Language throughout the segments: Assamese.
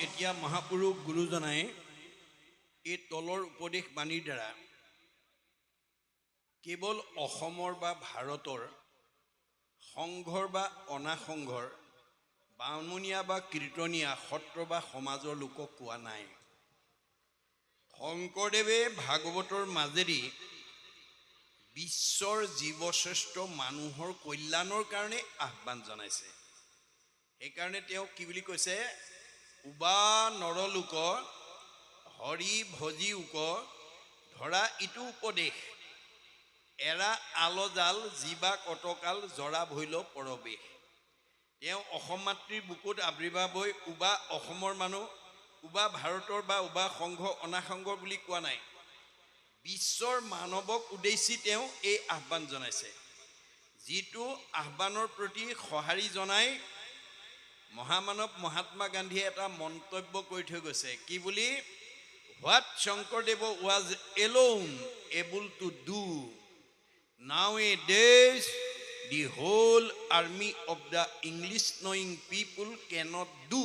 এতিয়া মহাপুৰুষ গুৰুজনাই এই তলৰ উপদেশ বাণীৰ দ্বাৰা কেৱল অসমৰ বা ভাৰতৰ সংঘৰ বা অনাসংঘৰ বামুণীয়া বা কীৰ্তনীয়া সত্ৰ বা সমাজৰ লোকক কোৱা নাই। শংকৰদেৱে ভাগৱতৰ মাজেদি বিশ্বৰ জীৱশ্ৰেষ্ঠ মানুহৰ কল্যাণৰ কাৰণে আহ্বান জনাইছে। সেইকাৰণে তেওঁ কি বুলি কৈছে, উবা নৰলোক হৰি ভজি উক ধৰা ইটো উপদেশ এৰা আলজাল জীৱা কটকাল জৰা ভৈল পৰবেশ। তেওঁ অসম মাতৃৰ বুকুত আৱিৰ্ভাৱ হৈ উবা অসমৰ মানুহ, উবা ভাৰতৰ বা উবা সংঘ অনাসংঘৰ বুলি কোৱা নাই, বিশ্বৰ মানৱক উদ্দেশ্যি তেওঁ এই আহ্বান জনাইছে। যিটো আহ্বানৰ প্ৰতি সঁহাৰি জনাই মহামানৱ মহাত্মা গান্ধীয়ে এটা মন্তব্য কৰি থৈ গৈছে, কি বুলি, what Shankardev was alone able to do nowadays the whole army of the English knowing people cannot do.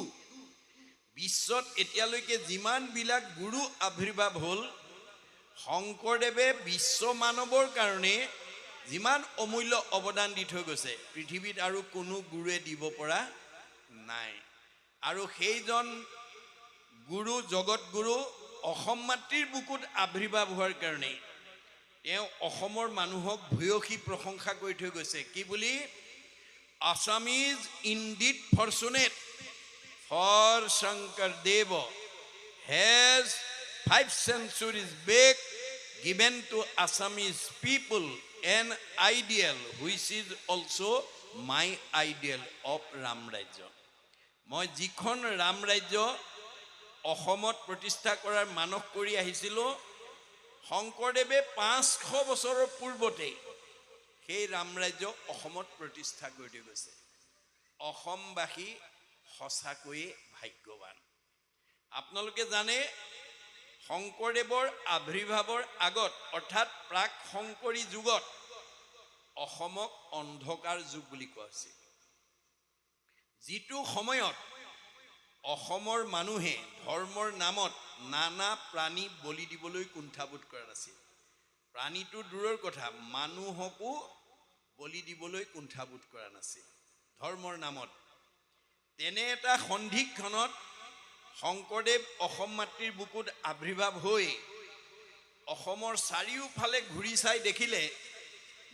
বিশ্বত এতিয়ালৈকে যিমানবিলাক গুৰু আৱিৰ্ভাৱ হ'ল, শংকৰদেৱে বিশ্ব মানৱৰ কাৰণে যিমান অমূল্য অৱদান দি থৈ গৈছে পৃথিৱীত আৰু কোনো গুৰুৱে দিব পৰা নাই। আৰু সেইজন গুৰু জগত গুৰু অসম মাতৃৰ বুকুত আৱিৰ্ভাৱ হোৱাৰ কাৰণে তেওঁ অসমৰ মানুহক ভূয়সী প্ৰশংসা কৰি থৈ গৈছে, কি বুলি, Assam is indeed fortunate for Shankardev has 5 centuries back given to Assamese people an ideal which is also my ideal of Ram Rajya. মই যিখন ৰাম ৰাজ্য অসমত প্ৰতিষ্ঠা কৰাৰ মানস কৰি আহিছিলোঁ, শংকৰদেৱে 500 বছৰৰ পূৰ্বতে সেই ৰাম ৰাজ্য অসমত প্ৰতিষ্ঠা কৰি দি গৈছে। অসমবাসী সঁচাকৈয়ে ভাগ্যৱান। আপোনালোকে জানে, শংকৰদেৱৰ আৱিৰ্ভাৱৰ আগত অৰ্থাৎ প্ৰাক শংকৰী যুগত অসমক অন্ধকাৰ যুগ বুলি কোৱা হৈছিল। যিটো সময়ত অসমৰ মানুহে ধৰ্মৰ নামত নানা প্ৰাণী বলি দিবলৈ কুণ্ঠাবোধ কৰা নাছিল। প্ৰাণীটো দূৰৰ কথা, মানুহকো বলি দিবলৈ কুণ্ঠাবোধ কৰা নাছিল ধৰ্মৰ নামত। তেনে এটা সন্ধিক্ষণত শংকৰদেৱ অসম মাতৃৰ বুকুত আৱিৰ্ভাৱ হৈ অসমৰ চাৰিওফালে ঘূৰি চাই দেখিলে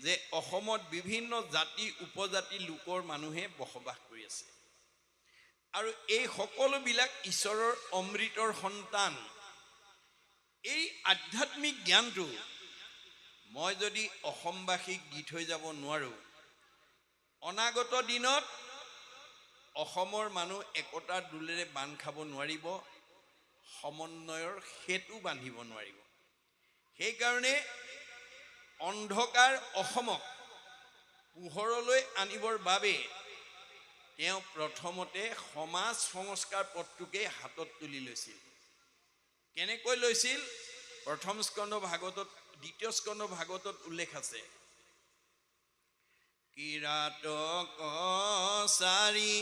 যে অসমত বিভিন্ন জাতি উপজাতি লোকৰ মানুহে বসবাস কৰি আছে। আৰু এই সকলোবিলাক ঈশ্বৰৰ অমৃতৰ সন্তান। এই আধ্যাত্মিক জ্ঞানটো মই যদি অসমবাসীক দি থৈ যাব নোৱাৰোঁ, অনাগত দিনত অসমৰ মানুহ একতাৰ দোলেৰে বান্ধ খাব নোৱাৰিব, সমন্বয়ৰ সেতু বান্ধিব নোৱাৰিব। সেইকাৰণে অন্ধকাৰ অসমক পোহৰলৈ আনিবৰ বাবে তেওঁ প্ৰথমতে সমাজ সংস্কাৰ পথটোকে হাতত তুলি লৈছিল। কেনেকৈ লৈছিল? প্ৰথম স্কন্ধ ভাগৱতত, দ্বিতীয় স্কন্ধ ভাগৱতত উল্লেখ আছে, কিৰাতক চাৰি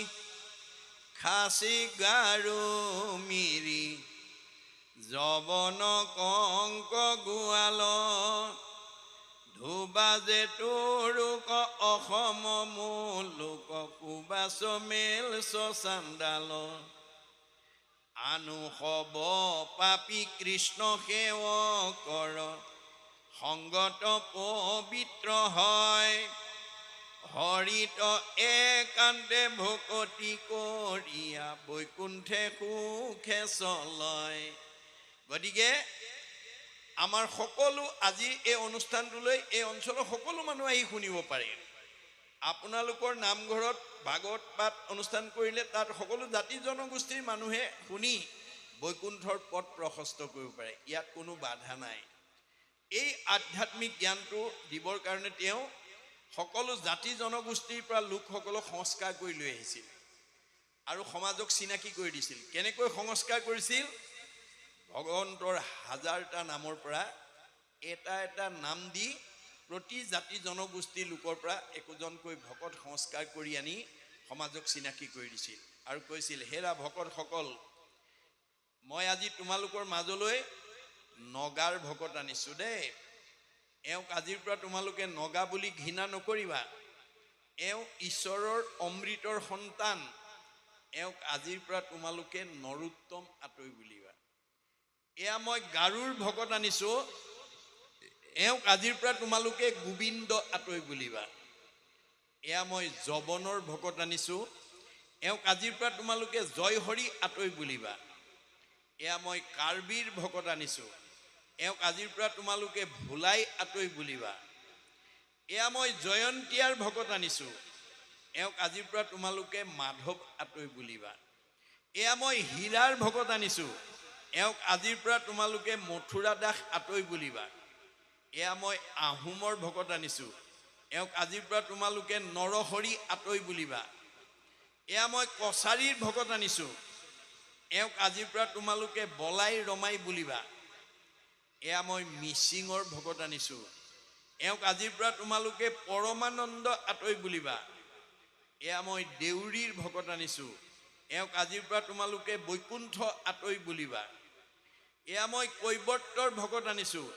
খাচি গাৰু মিৰি জবন কংক গোৱাল ধুবাজে তোৰুক অসম মূলোক কুবাচ মেল চান্দাল আনু হব পাপী কৃষ্ণ সেৱ কৰ সংগত পবিত্ৰ হয় হৰিত একান্তে ভকতি কৰিয়া বৈকুণ্ঠে সুখে চলয়। গতিকে আমাৰ সকলো আজি এই অনুষ্ঠানটোলৈ এই অঞ্চলৰ সকলো মানুহ আহি শুনিব পাৰে। আপোনালোকৰ নামঘৰত ভাগৱত পাঠ অনুষ্ঠান কৰিলে তাত সকলো জাতি জনগোষ্ঠীৰ মানুহে শুনি বৈকুণ্ঠৰ পথ প্ৰশস্ত কৰিব পাৰে, ইয়াত কোনো বাধা নাই। এই আধ্যাত্মিক জ্ঞানটো দিবৰ কাৰণে তেওঁ সকলো জাতি জনগোষ্ঠীৰ পৰা লোকসকলক সংস্কাৰ কৰি লৈ আহিছিল আৰু সমাজক চিনাকি কৰি দিছিল। কেনেকৈ সংস্কাৰ কৰিছিল? ভগৱন্তৰ 1000টা নামৰ পৰা এটা এটা নাম দি প্ৰতি জাতি জনগোষ্ঠীৰ লোকৰ পৰা একোজনকৈ ভকত সংস্কাৰ কৰি আনি সমাজক চিনাকি কৰি দিছিল আৰু কৈছিল, হেৰা ভকতসকল, মই আজি তোমালোকৰ মাজলৈ নগাৰ ভকত আনিছোঁ দেই। এওঁক আজিৰ পৰা তোমালোকে নগা বুলি ঘৃণা নকৰিবা। এওঁ ঈশ্বৰৰ অমৃতৰ সন্তান। এওঁক আজিৰ পৰা তোমালোকে নৰোত্তম আতৈ বুলিবা। এয়া মই গাৰুৰ ভকত আনিছোঁ। এওঁক আজিৰ পৰা তোমালোকে গোবিন্দ আতৈ বুলিবা। এয়া মই যৱনৰ ভকত আনিছোঁ। এওঁক আজিৰ পৰা তোমালোকে জয়হৰি আতৈ বুলিবা। এয়া মই কাৰ্বিৰ ভকত আনিছোঁ। এওঁক আজিৰ পৰা তোমালোকে ভোলাই আতৈ বুলিবা। এয়া মই জয়ন্তীয়াৰ ভকত আনিছোঁ। এওঁক আজিৰ পৰা তোমালোকে মাধৱ আতৈ বুলিবা। এয়া মই হীৰাৰ ভকত আনিছোঁ। এওঁক আজিৰ পৰা তোমালোকে মথুৰা দাস আতৈ বুলিবা। এয়া মই আহোমৰ ভকত আনিছোঁ। এওঁক আজিৰ পৰা তোমালোকে নৰহৰি আতৈ বুলিবা। এয়া মই কছাৰীৰ ভকত আনিছোঁ। এওঁক আজিৰ পৰা তোমালোকে বলাই ৰমাই বুলিবা। এয়া মই মিচিঙৰ ভকত আনিছোঁ। এওঁক আজিৰ পৰা তোমালোকে পৰমানন্দ আতৈ বুলিবা। এয়া মই দেউৰীৰ ভকত আনিছোঁ। এওঁক আজিৰ পৰা তোমালোকে বৈকুণ্ঠ আতৈ বুলিবা। এয়া মই কৈৱৰ্তৰ ভকত আনিছোঁ।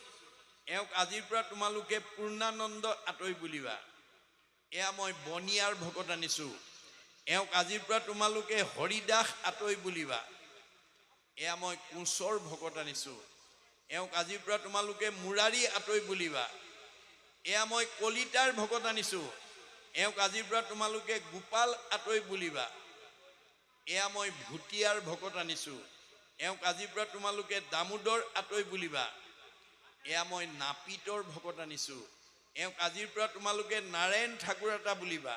এওঁক আজিৰ পৰা তোমালোকে পূৰ্ণানন্দ আতৈ বুলিবা। এয়া মই বনিয়াৰ ভকত আনিছোঁ। এওঁক আজিৰ পৰা তোমালোকে হৰিদাস আতৈ বুলিবা। এয়া মই কোঁচৰ ভকত আনিছোঁ। এওঁক আজিৰ পৰা তোমালোকে মুৰাৰী আতৈ বুলিবা। এয়া মই কলিতাৰ ভকত আনিছোঁ। এওঁক আজিৰ পৰা তোমালোকে গোপাল আতৈ বুলিবা। এয়া মই ভুটীয়াৰ ভকত আনিছোঁ। এওঁক আজিৰ পৰা তোমালোকে দামোদৰ আতৈ বুলিবা। এয়া মই নাপিতৰ ভকত আনিছোঁ। এওঁক আজিৰ পৰা তোমালোকে নাৰায়ণ ঠাকুৰতা বুলিবা।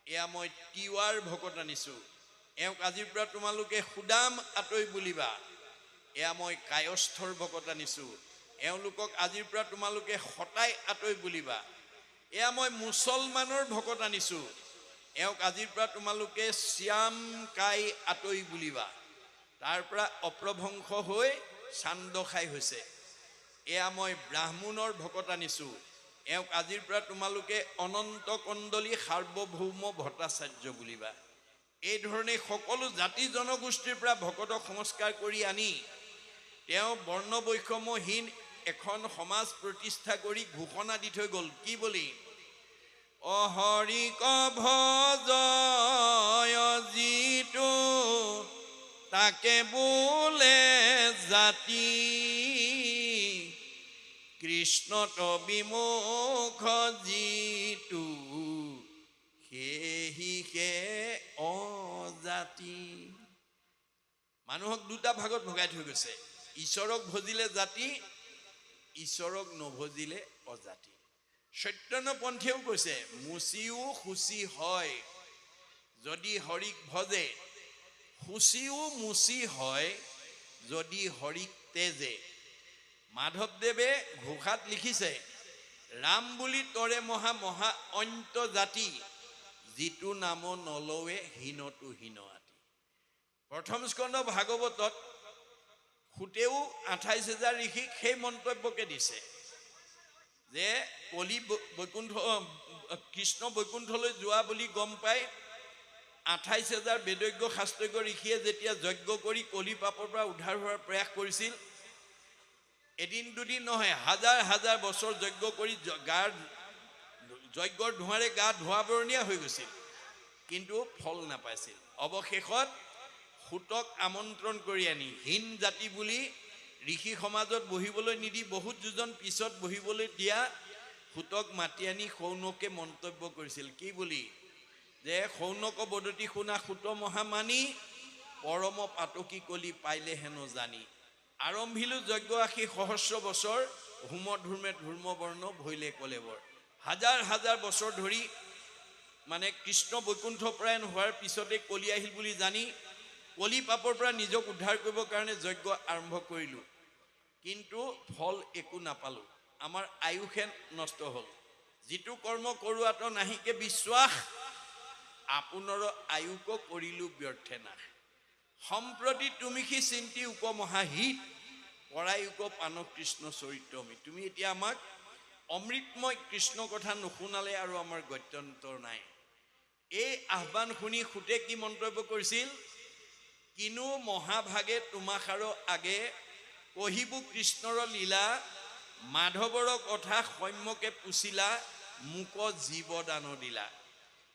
এয়া মই তিৱাৰ ভকত আনিছোঁ। এওঁক আজিৰ পৰা তোমালোকে সুদাম আতৈ বুলিবা। এয়া মই কায়স্থৰ ভকত আনিছোঁ। এওঁলোকক আজিৰ পৰা তোমালোকে সতাই আতৈ বুলিবা। এয়া মই মুছলমানৰ ভকত আনিছোঁ। এওঁক আজিৰ পৰা তোমালোকে শ্যাম কাই আতৈ বুলিবা। তাৰ পৰা অপ্ৰভংশ হৈ চান্দখাই হৈছে। এয়া মই ব্ৰাহ্মণৰ ভকত আনিছোঁ। এওঁক আজিৰ পৰা তোমালোকে অনন্ত কণ্ডলী সাৰ্বভৌম ভট্টাচাৰ্য বুলিবা। এই ধৰণে সকলো জাতি জনগোষ্ঠীৰ পৰা ভকতক সংস্কাৰ কৰি আনি তেওঁ বৰ্ণ বৈষম্যহীন এখন সমাজ প্ৰতিষ্ঠা কৰি ঘোষণা দি থৈ গ'ল। কি বুলি? অহৰিক ভজয় যিটো তাকে বোলে জাতি, কৃষ্ণত বিমুখ যিটো সেহিহে অজাতি। মানুহক দুটা ভাগত ভগাই থৈ গৈছে। ঈশ্বৰক ভজিলে জাতি, ঈশ্বৰক নভজিলে অজাতি। চৈতন্যপন্থীয়েও কৈছে মুচিও শুচি হয় যদি হৰিক ভজে, শুচিও মুচি হয় যদি হৰিক তেজে। মাধৱদেৱে ঘোষাত লিখিছে, ৰাম বুলি তৰে মহা মহা অন্ত জাতি, যিটো নাম নলৱে হীনতো হীন আতি। প্ৰথম স্কন্ধ ভাগৱতত সুতেও 28,000 ঋষিক সেই মন্তব্যকে দিছে যে কলি বৈকুণ্ঠ কৃষ্ণ বৈকুণ্ঠলৈ যোৱা বুলি গম পাই 28,000 বেদজ্ঞ শাস্ত্ৰজ্ঞ ঋষিয়ে যেতিয়া যজ্ঞ কৰি কলি পাপৰ পৰা উদ্ধাৰ হোৱাৰ প্ৰয়াস কৰিছিল, এদিন দুদিন নহয়, হাজাৰ হাজাৰ বছৰ যজ্ঞ কৰি যজ্ঞৰ ধোঁৱাৰে গা ধোঁৱাবৰণীয়া হৈ গৈছিল, কিন্তু ফল নাপাইছিল। অৱশেষত সুতক আমন্ত্ৰণ কৰি আনি হীন জাতি বুলি ঋষি সমাজত বহিবলৈ নিদি বহুত যোজন পিছত বহিবলৈ দিয়া সুতক মাতি আনি সৌনকে মন্তব্য কৰিছিল। কি বুলি? যে সৌনক বদতি শুনা সুত মহামানী, পৰম পাতকী কলি পাইলে হেনো জানি। আৰম্ভিলো যজ্ঞ আশী সহস্ৰ বছৰ, হোম ধূৰ্মে ধূৰ্মবৰ্ণ ভৈলে কলেবৰ। হাজাৰ হাজাৰ বছৰ ধৰি মানে কৃষ্ণ বৈকুণ্ঠ প্ৰায়ণ হোৱাৰ পিছতে কলি আহিল বুলি জানি কলি পাপৰ পৰা নিজক উদ্ধাৰ কৰিবৰ কাৰণে যজ্ঞ আৰম্ভ কৰিলোঁ, কিন্তু ফল একো নাপালোঁ। আমাৰ আয়ুষে নষ্ট হ'ল। যিটো কৰ্ম কৰোৱাত নাহিকে বিশ্বাস, আপোনাৰ আয়ুক কৰিলোঁ ব্যৰ্থে নাশ। সম্প্ৰতি তুমি সি চিন্তি উপমহাহিত, পৰায়ুক পান কৃষ্ণ চৰিত্ৰমি। তুমি এতিয়া আমাক অমৃতময় কৃষ্ণ কথা নুশুনালে আৰু আমাৰ গত্যন্তৰ নাই। এই আহ্বান শুনি সুতে কি মন্তব্য কৰিছিল? কিনো মহাভাগে তোমাখাৰো আগে কহিবু কৃষ্ণৰ লীলা মাধৱৰ কথা সম্যকে পুছিলা মোক জীৱদান দিলা।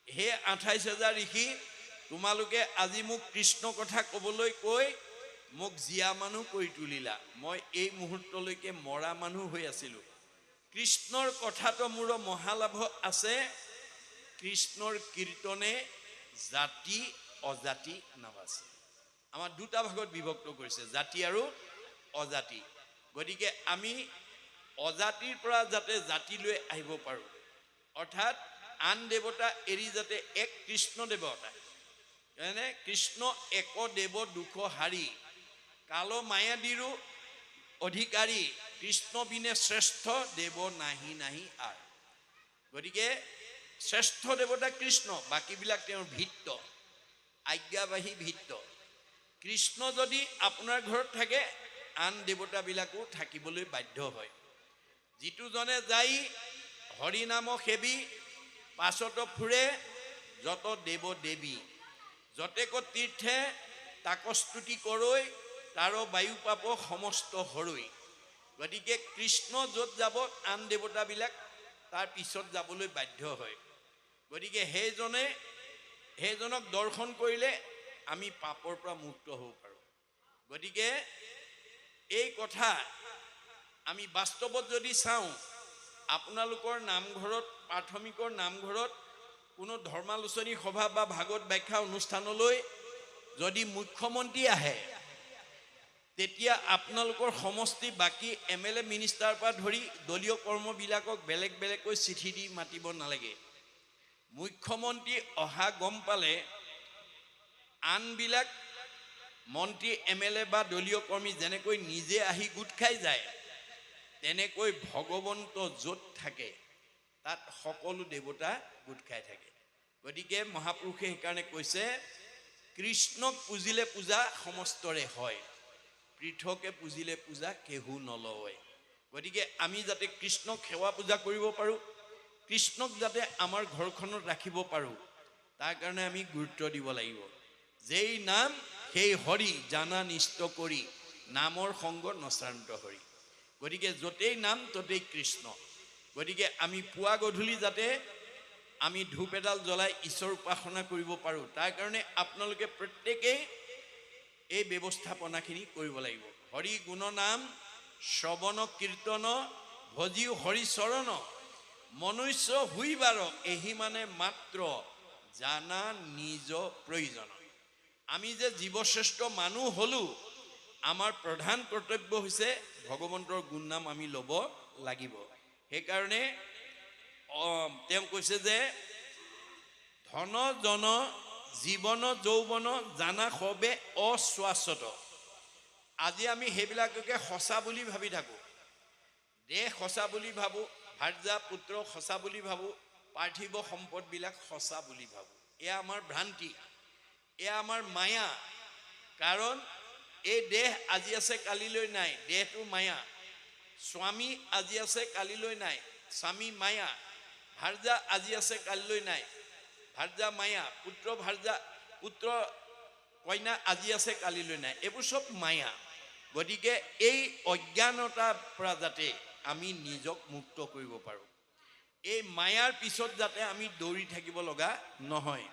হে 28,000 ঋষি, তোমালোকে আজি মোক কৃষ্ণ কথা ক'বলৈ কৈ মোক জীয়া মানুহ কৰি তুলিলা। মই এই মুহূৰ্তলৈকে মৰা মানুহ হৈ আছিলোঁ। কৃষ্ণৰ কথাটো মোৰ মহালাভ আছে। কৃষ্ণৰ কীৰ্তনে জাতি অজাতি নাবাছে। আমাৰ দুটা ভাগত বিভক্ত কৰিছে, জাতি আৰু অজাতি। গতিকে আমি অজাতিৰ পৰা যাতে জাতিলৈ আহিব পাৰোঁ, অৰ্থাৎ আন দেৱতা এৰি যাতে এক কৃষ্ণ দেৱতা, মানে কৃষ্ণ এক দেৱ দুখ হাৰি কাল মায়াদিৰো অধিকাৰী কৃষ্ণ বিনে শ্ৰেষ্ঠ দেৱ নাহি নাহি আৰ। গতিকে শ্ৰেষ্ঠ দেৱতা কৃষ্ণ, বাকীবিলাক তেওঁৰ ভিত্ত, আজ্ঞাবাহী ভিত্ত। কৃষ্ণ যদি আপোনাৰ ঘৰত থাকে, আন দেৱতাবিলাকো থাকিবলৈ বাধ্য হয়। যিটোজনে যাই হৰিনাম সেৱী পাছত ফুৰে যত দেৱ দেৱী, যতেক তীৰ্থে তাক স্তুতি কৰৈ তাৰ বায়ু পাব সমস্ত হৰৈ। গতিকে কৃষ্ণ য'ত যাব আন দেৱতাবিলাক তাৰ পিছত যাবলৈ বাধ্য হয়। গতিকে সেইজনক দৰ্শন কৰিলে আমি পাপৰ পৰা মুক্ত হ'ব পাৰোঁ। গতিকে এই কথা আমি বাস্তৱত যদি চাওঁ, আপোনালোকৰ নামঘৰত, প্ৰাথমিকৰ নামঘৰত কোনো ধৰ্মালোচনী সভা বা ভাগৱত ব্যাখ্যা অনুষ্ঠানলৈ যদি মুখ্যমন্ত্ৰী আহে, তেতিয়া আপোনালোকৰ সমষ্টি বাকী MLA মিনিষ্টাৰৰ পৰা ধৰি দলীয় কৰ্মবিলাকক বেলেগ বেলেগকৈ চিঠি দি মাতিব নালাগে। মুখ্যমন্ত্ৰী অহা গম পালে আনবিলাক মন্ত্ৰী MLA বা দলীয় কৰ্মী যেনেকৈ নিজে আহি গোট খাই যায়, তেনেকৈ ভগৱন্ত য'ত থাকে তাত সকলো দেৱতা গোট খাই থাকে। গতিকে মহাপুৰুষে সেইকাৰণে কৈছে, কৃষ্ণক পুজিলে পূজা সমস্তৰে হয়, পৃথকে পুজিলে পূজা কেহু নলয়। গতিকে আমি যাতে কৃষ্ণক সেৱা পূজা কৰিব পাৰোঁ, কৃষ্ণক যাতে আমাৰ ঘৰখনত ৰাখিব পাৰোঁ, তাৰ কাৰণে আমি গুৰুত্ব দিব লাগিব। যেই নাম সেই হৰি জানা নিষ্ট কৰি, নামৰ সংগ নশ্ৰান্ত হৰি। গতিকে য'তেই নাম ততেই কৃষ্ণ। গতিকে আমি পুৱা গধূলি যাতে আমি ধূপ এডাল জ্বলাই ঈশ্বৰ উপাসনা কৰিব পাৰোঁ, তাৰ কাৰণে আপোনালোকে প্ৰত্যেকেই এই ব্যৱস্থাপনাখিনি কৰিব লাগিব। হৰি গুণ নাম শ্ৰৱণ কীৰ্তন ভজিও হৰি চৰণ, মনুষ্য হুইবাৰ এহি মানে মাত্ৰ জানা নিজ প্ৰয়োজন। আমি যে জীৱশ্ৰেষ্ঠ মানুহ হ'লো, আমাৰ প্ৰধান কৰ্তব্য হৈছে ভগৱন্তৰ গুণনাম আমি ল'ব লাগিব। সেইকাৰণে তেওঁ কৈছে যে ধন জন জীৱন যৌৱন জানা সবে অশ্বাশ্বত। আজি আমি সেইবিলাককে সঁচা বুলি ভাবি থাকোঁ, দেহ সঁচা বুলি ভাবোঁ, ভাৰ্যা পুত্ৰ সঁচা বুলি ভাবোঁ, পাৰ্থিৱ সম্পদবিলাক সঁচা বুলি ভাবোঁ। এয়া আমাৰ ভ্ৰান্তি, এয়া আমাৰ মায়া। কাৰণ এই দেহ আজি আছে কালিলৈ নাই, দেহটো মায়া। স্বামী আজি আছে কালিলৈ নাই, স্বামী মায়া। ভাৰ্যা আজি আছে কালিলৈ নাই, ভাৰ্যা মায়া। পুত্ৰ কন্যা আজি আছে কালিলৈ নাই, এইবোৰ চব মায়া। গতিকে এই অজ্ঞানতাৰ পৰা যাতে আমি নিজক মুক্ত কৰিব পাৰোঁ, এই মায়াৰ পিছত যাতে আমি দৌৰি থাকিব লগা নহয়।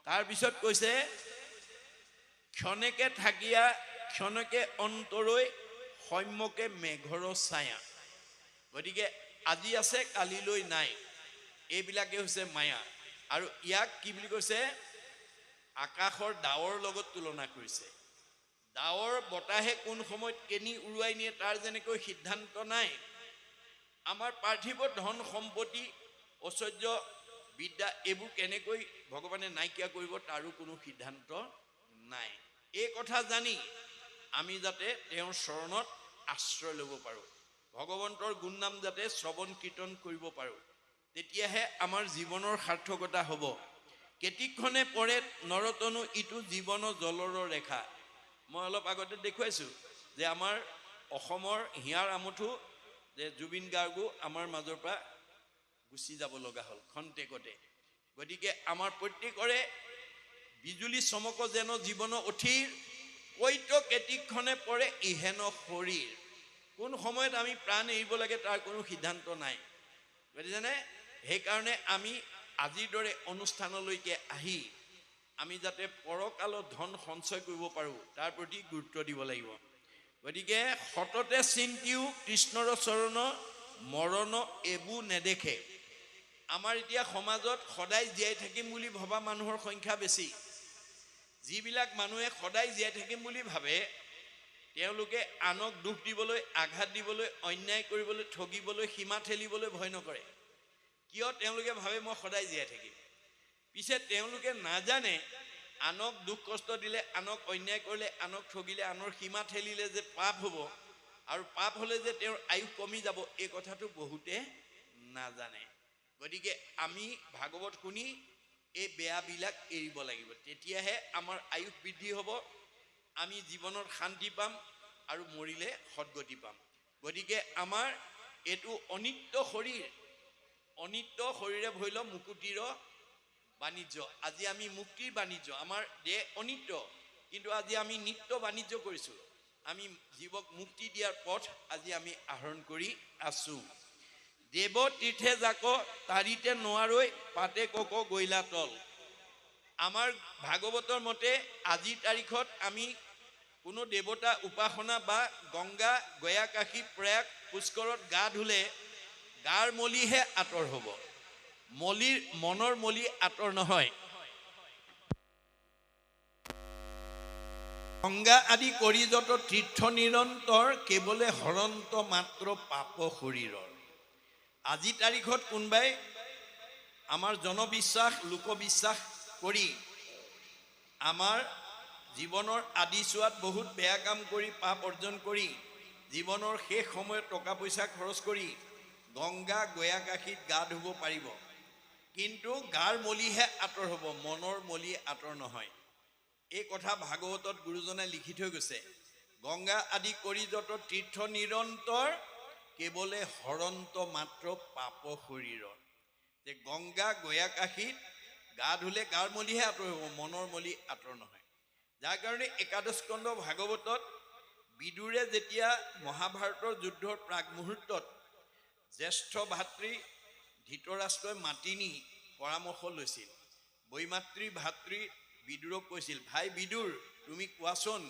তাৰপিছত কৈছে ক্ষণেকে থাকিয়া ক্ষণকে অন্তৰৈ সম্যকে মেঘৰ ছায়া। গতিকে আজি আছে কালিলৈ নাই, এইবিলাকে হৈছে মায়া। আৰু ইয়াক কি বুলি কৈছে? আকাশৰ ডাৱৰ লগত তুলনা কৰিছে। ডাৱৰ বতাহে কোন সময়ত কেনি উৰুৱাই নিয়ে তাৰ যেনেকৈ সিদ্ধান্ত নাই, আমাৰ পাৰ্থিৱ ধন সম্পত্তি ঐশ্বৰ্য বিদ্যা এইবোৰ কেনেকৈ ভগৱানে নাইকিয়া কৰিব তাৰো কোনো সিদ্ধান্ত নাই। এই কথা জানি আমি যাতে তেওঁৰ চৰণত আশ্ৰয় ল'ব পাৰোঁ, ভগৱন্তৰ গুণনাম যাতে শ্ৰৱণ কীৰ্তন কৰিব পাৰোঁ, তেতিয়াহে আমাৰ জীৱনৰ সাৰ্থকতা হ'ব। কেতিক্ষণে পৰে নৰতনু ইটো জীৱন জলৰ ৰেখা। মই অলপ আগতে দেখুৱাইছোঁ যে আমাৰ অসমৰ হিয়াৰ আমঠু যে জুবিন গাৰ্গো আমাৰ মাজৰ পৰা গুচি যাব লগা হ'ল খন্তেকতে। গতিকে আমাৰ প্ৰত্যেকৰে বিজুলী চমক যেন জীৱন অথিৰ, কৈত কেতিক্ষণে পৰে ইহেন শৰীৰ। কোন সময়ত আমি প্ৰাণ এৰিব লাগে তাৰ কোনো সিদ্ধান্ত নাই, বুজিছেনে? সেইকাৰণে আমি আজিৰ দৰে অনুষ্ঠানলৈকে আহি আমি যাতে পৰকালত ধন সঞ্চয় কৰিব পাৰোঁ তাৰ প্ৰতি গুৰুত্ব দিব লাগিব। গতিকে সততে চিন্তিও কৃষ্ণৰ চৰণ মৰণ এইবোৰ নেদেখে। আমাৰ এতিয়া সমাজত সদায় জীয়াই থাকিম বুলি ভবা মানুহৰ সংখ্যা বেছি। যিবিলাক মানুহে সদায় জীয়াই থাকিম বুলি ভাবে তেওঁলোকে আনক দুখ দিবলৈ, আঘাত দিবলৈ, অন্যায় কৰিবলৈ, ঠগিবলৈ, সীমা ঠেলিবলৈ ভয় নকৰে। কিয়? তেওঁলোকে ভাবে মই সদায় জীয়াই থাকিম। পিছে তেওঁলোকে নাজানে আনক দুখ কষ্ট দিলে, আনক অন্যায় কৰিলে, আনক ঠগিলে, আনৰ সীমা ঠেলিলে যে পাপ হ'ব, আৰু পাপ হ'লে যে তেওঁৰ আয়ুস কমি যাব, এই কথাটো বহুতে নাজানে। গতিকে আমি ভাগৱত শুনি এই বেয়াবিলাক এৰিব লাগিব, তেতিয়াহে আমাৰ আয়ুস বৃদ্ধি হ'ব, আমি জীৱনত শান্তি পাম আৰু মৰিলে সদ্গতি পাম। গতিকে আমাৰ এইটো অনিত্য শৰীৰ, অনিত্য শৰীৰে ভৈল মুকুতিৰ বাণিজ্য। আজি আমি মুক্তিৰ বাণিজ্য, আমাৰ দেহ অনিত্য, কিন্তু আজি আমি নিত্য বাণিজ্য কৰিছোঁ। আমি জীৱক মুক্তি দিয়াৰ পথ আজি আমি আহৰণ কৰি আছোঁ। দেৱ তীৰ্থে যাক তাৰিতে নোৱাৰৈ পাতে কক গৈলা তল। আমাৰ ভাগৱতৰ মতে আজিৰ তাৰিখত আমি কোনো দেৱতা উপাসনা বা গংগা, গয়া, কাশী, প্ৰয়াগ, পুষ্কৰত গা ধুলে গাৰ মলিহে আঁতৰ হ'ব, মনৰ মলি আঁতৰ নহয়। গংগা আদি কৰি যত তীৰ্থ নিৰন্তৰ কেৱলে হৰন্ত মাত্ৰ পাপ শৰীৰৰ। আজি তাৰিখত কোনোবাই আমাৰ জনবিশ্বাস, লোকবিশ্বাস কৰি আমাৰ জীৱনৰ আদি চোৱাত বহুত বেয়া কাম কৰি পাপ অৰ্জন কৰি জীৱনৰ শেষ সময়ত টকা পইচা খৰচ কৰি গংগা, গয়া, কাশীত গা ধুব পাৰিব, কিন্তু গাৰ মলিহে আঁতৰ হ'ব, মনৰ মলি আঁতৰ নহয়। এই কথা ভাগৱতত গুৰুজনাই লিখি থৈ গৈছে। গংগা আদি কৰি যত তীৰ্থ নিৰন্তৰ কেৱলে হৰন্ত মাত্ৰ পাপ শৰীৰৰ। যে গংগা, গয়া, কাশীত গা ধুলে গাৰ মলিহে আঁতৰ হ'ব, মনৰ মলি আঁতৰ নহয়। যাৰ কাৰণে একাদশ স্কন্ধ ভাগৱতত বিদুৰে যেতিয়া মহাভাৰতৰ যুদ্ধৰ প্ৰাক মুহূৰ্তত জ্যেষ্ঠ ভাতৃ ধৃতৰাষ্ট্ৰই মাতি নি পৰামৰ্শ লৈছিল, বৈমাতৃ ভাতৃ বিদুৰক কৈছিল, ভাই বিদুৰ, তুমি কোৱাচোন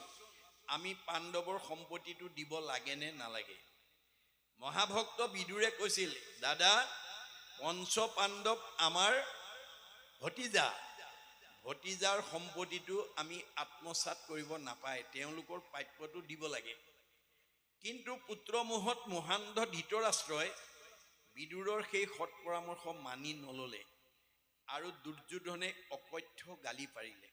আমি পাণ্ডৱৰ সম্পত্তিটো দিব লাগে নে নালাগে? মহাভক্ত বিদুৰে কৈছিল, দাদা, পঞ্চ পাণ্ডৱ আমাৰ ভতিজা, ভতিজাৰ সম্পত্তিটো আমি আত্মসাৎ কৰিব নাপায়, তেওঁলোকৰ প্ৰাপ্যটো দিব লাগে। কিন্তু পুত্ৰমোহত মহান্ধ ধৃতৰাষ্ট্ৰই বিদুৰৰ সেই সৎ পৰামৰ্শ মানি নললে আৰু দুৰ্যোধনে অকথ্য গালি পাৰিলে।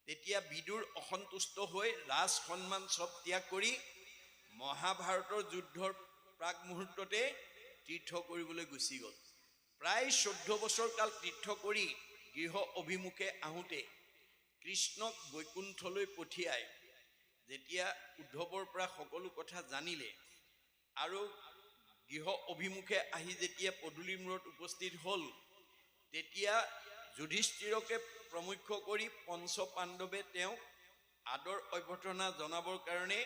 তেতিয়া বিদুৰ অসন্তুষ্ট হৈ ৰাজ সন্মান চব ত্যাগ কৰি মহাভাৰতৰ যুদ্ধৰ প্ৰাক মুহূৰ্ততে তীৰ্থ কৰিবলৈ গুচি গ'ল। প্ৰায় 14 বছৰ কাল তীৰ্থ কৰি গৃহ অভিমুখে আহোঁতে কৃষ্ণক বৈকুণ্ঠলৈ পঠিয়াই যেতিয়া উদ্ধৱৰ পৰা সকলো কথা জানিলে আৰু গৃহ অভিমুখে আহি যেতিয়া পদূলিৰ মূৰত উপস্থিত হ'ল, তেতিয়া যুধিষ্ঠিৰকে প্ৰমুখ্য কৰি পঞ্চ পাণ্ডৱে তেওঁক আদৰ অভ্যৰ্থনা জনাবৰ কাৰণে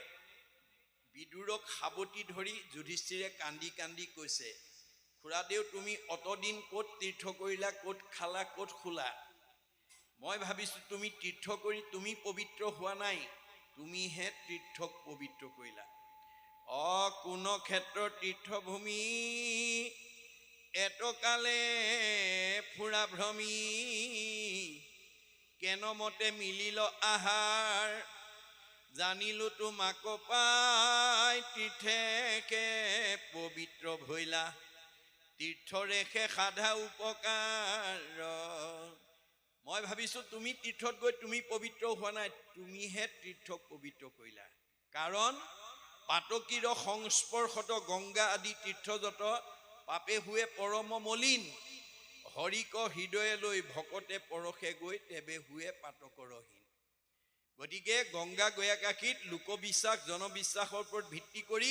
বিদুৰক সাৱটি ধৰি যুধিষ্ঠিৰে কান্দি কান্দি কৈছে, খুৰাদেউ, তুমি অতদিন ক'ত তীৰ্থ কৰিলা, ক'ত খালা, ক'ত শুলা? মই ভাবিছোঁ তুমি তীৰ্থ কৰি তুমি পবিত্ৰ হোৱা নাই, তুমিহে তীৰ্থক পবিত্ৰ কৰিলা। কোন ক্ষেত্ৰৰ তীৰ্থভূমি এটকালে ফুৰা ভ্ৰমি, কেনমতে মিলিল আহাৰ, জানিলো তোমাক পাই তীৰ্থেকে পবিত্ৰ ভৈলা, তীৰ্থৰেখে সাধা উপকাৰ। মই ভাবিছোঁ তুমি তীৰ্থত গৈ তুমি পবিত্ৰ হোৱা নাই, তুমিহে তীৰ্থক পবিত্ৰ কৰিলা। কাৰণ পাতকীৰ সংস্পৰ্শত গংগা আদি তীৰ্থযত পাপে হুৱে পৰম মলিন, হৰিক হৃদয়ে লৈ ভকতে পৰশে গৈ তেবে হুৱে পাতকৰহীন। গতিকে গংগা, গয়া, কাশীত লোকবিশ্বাস, জনবিশ্বাসৰ ওপৰত ভিত্তি কৰি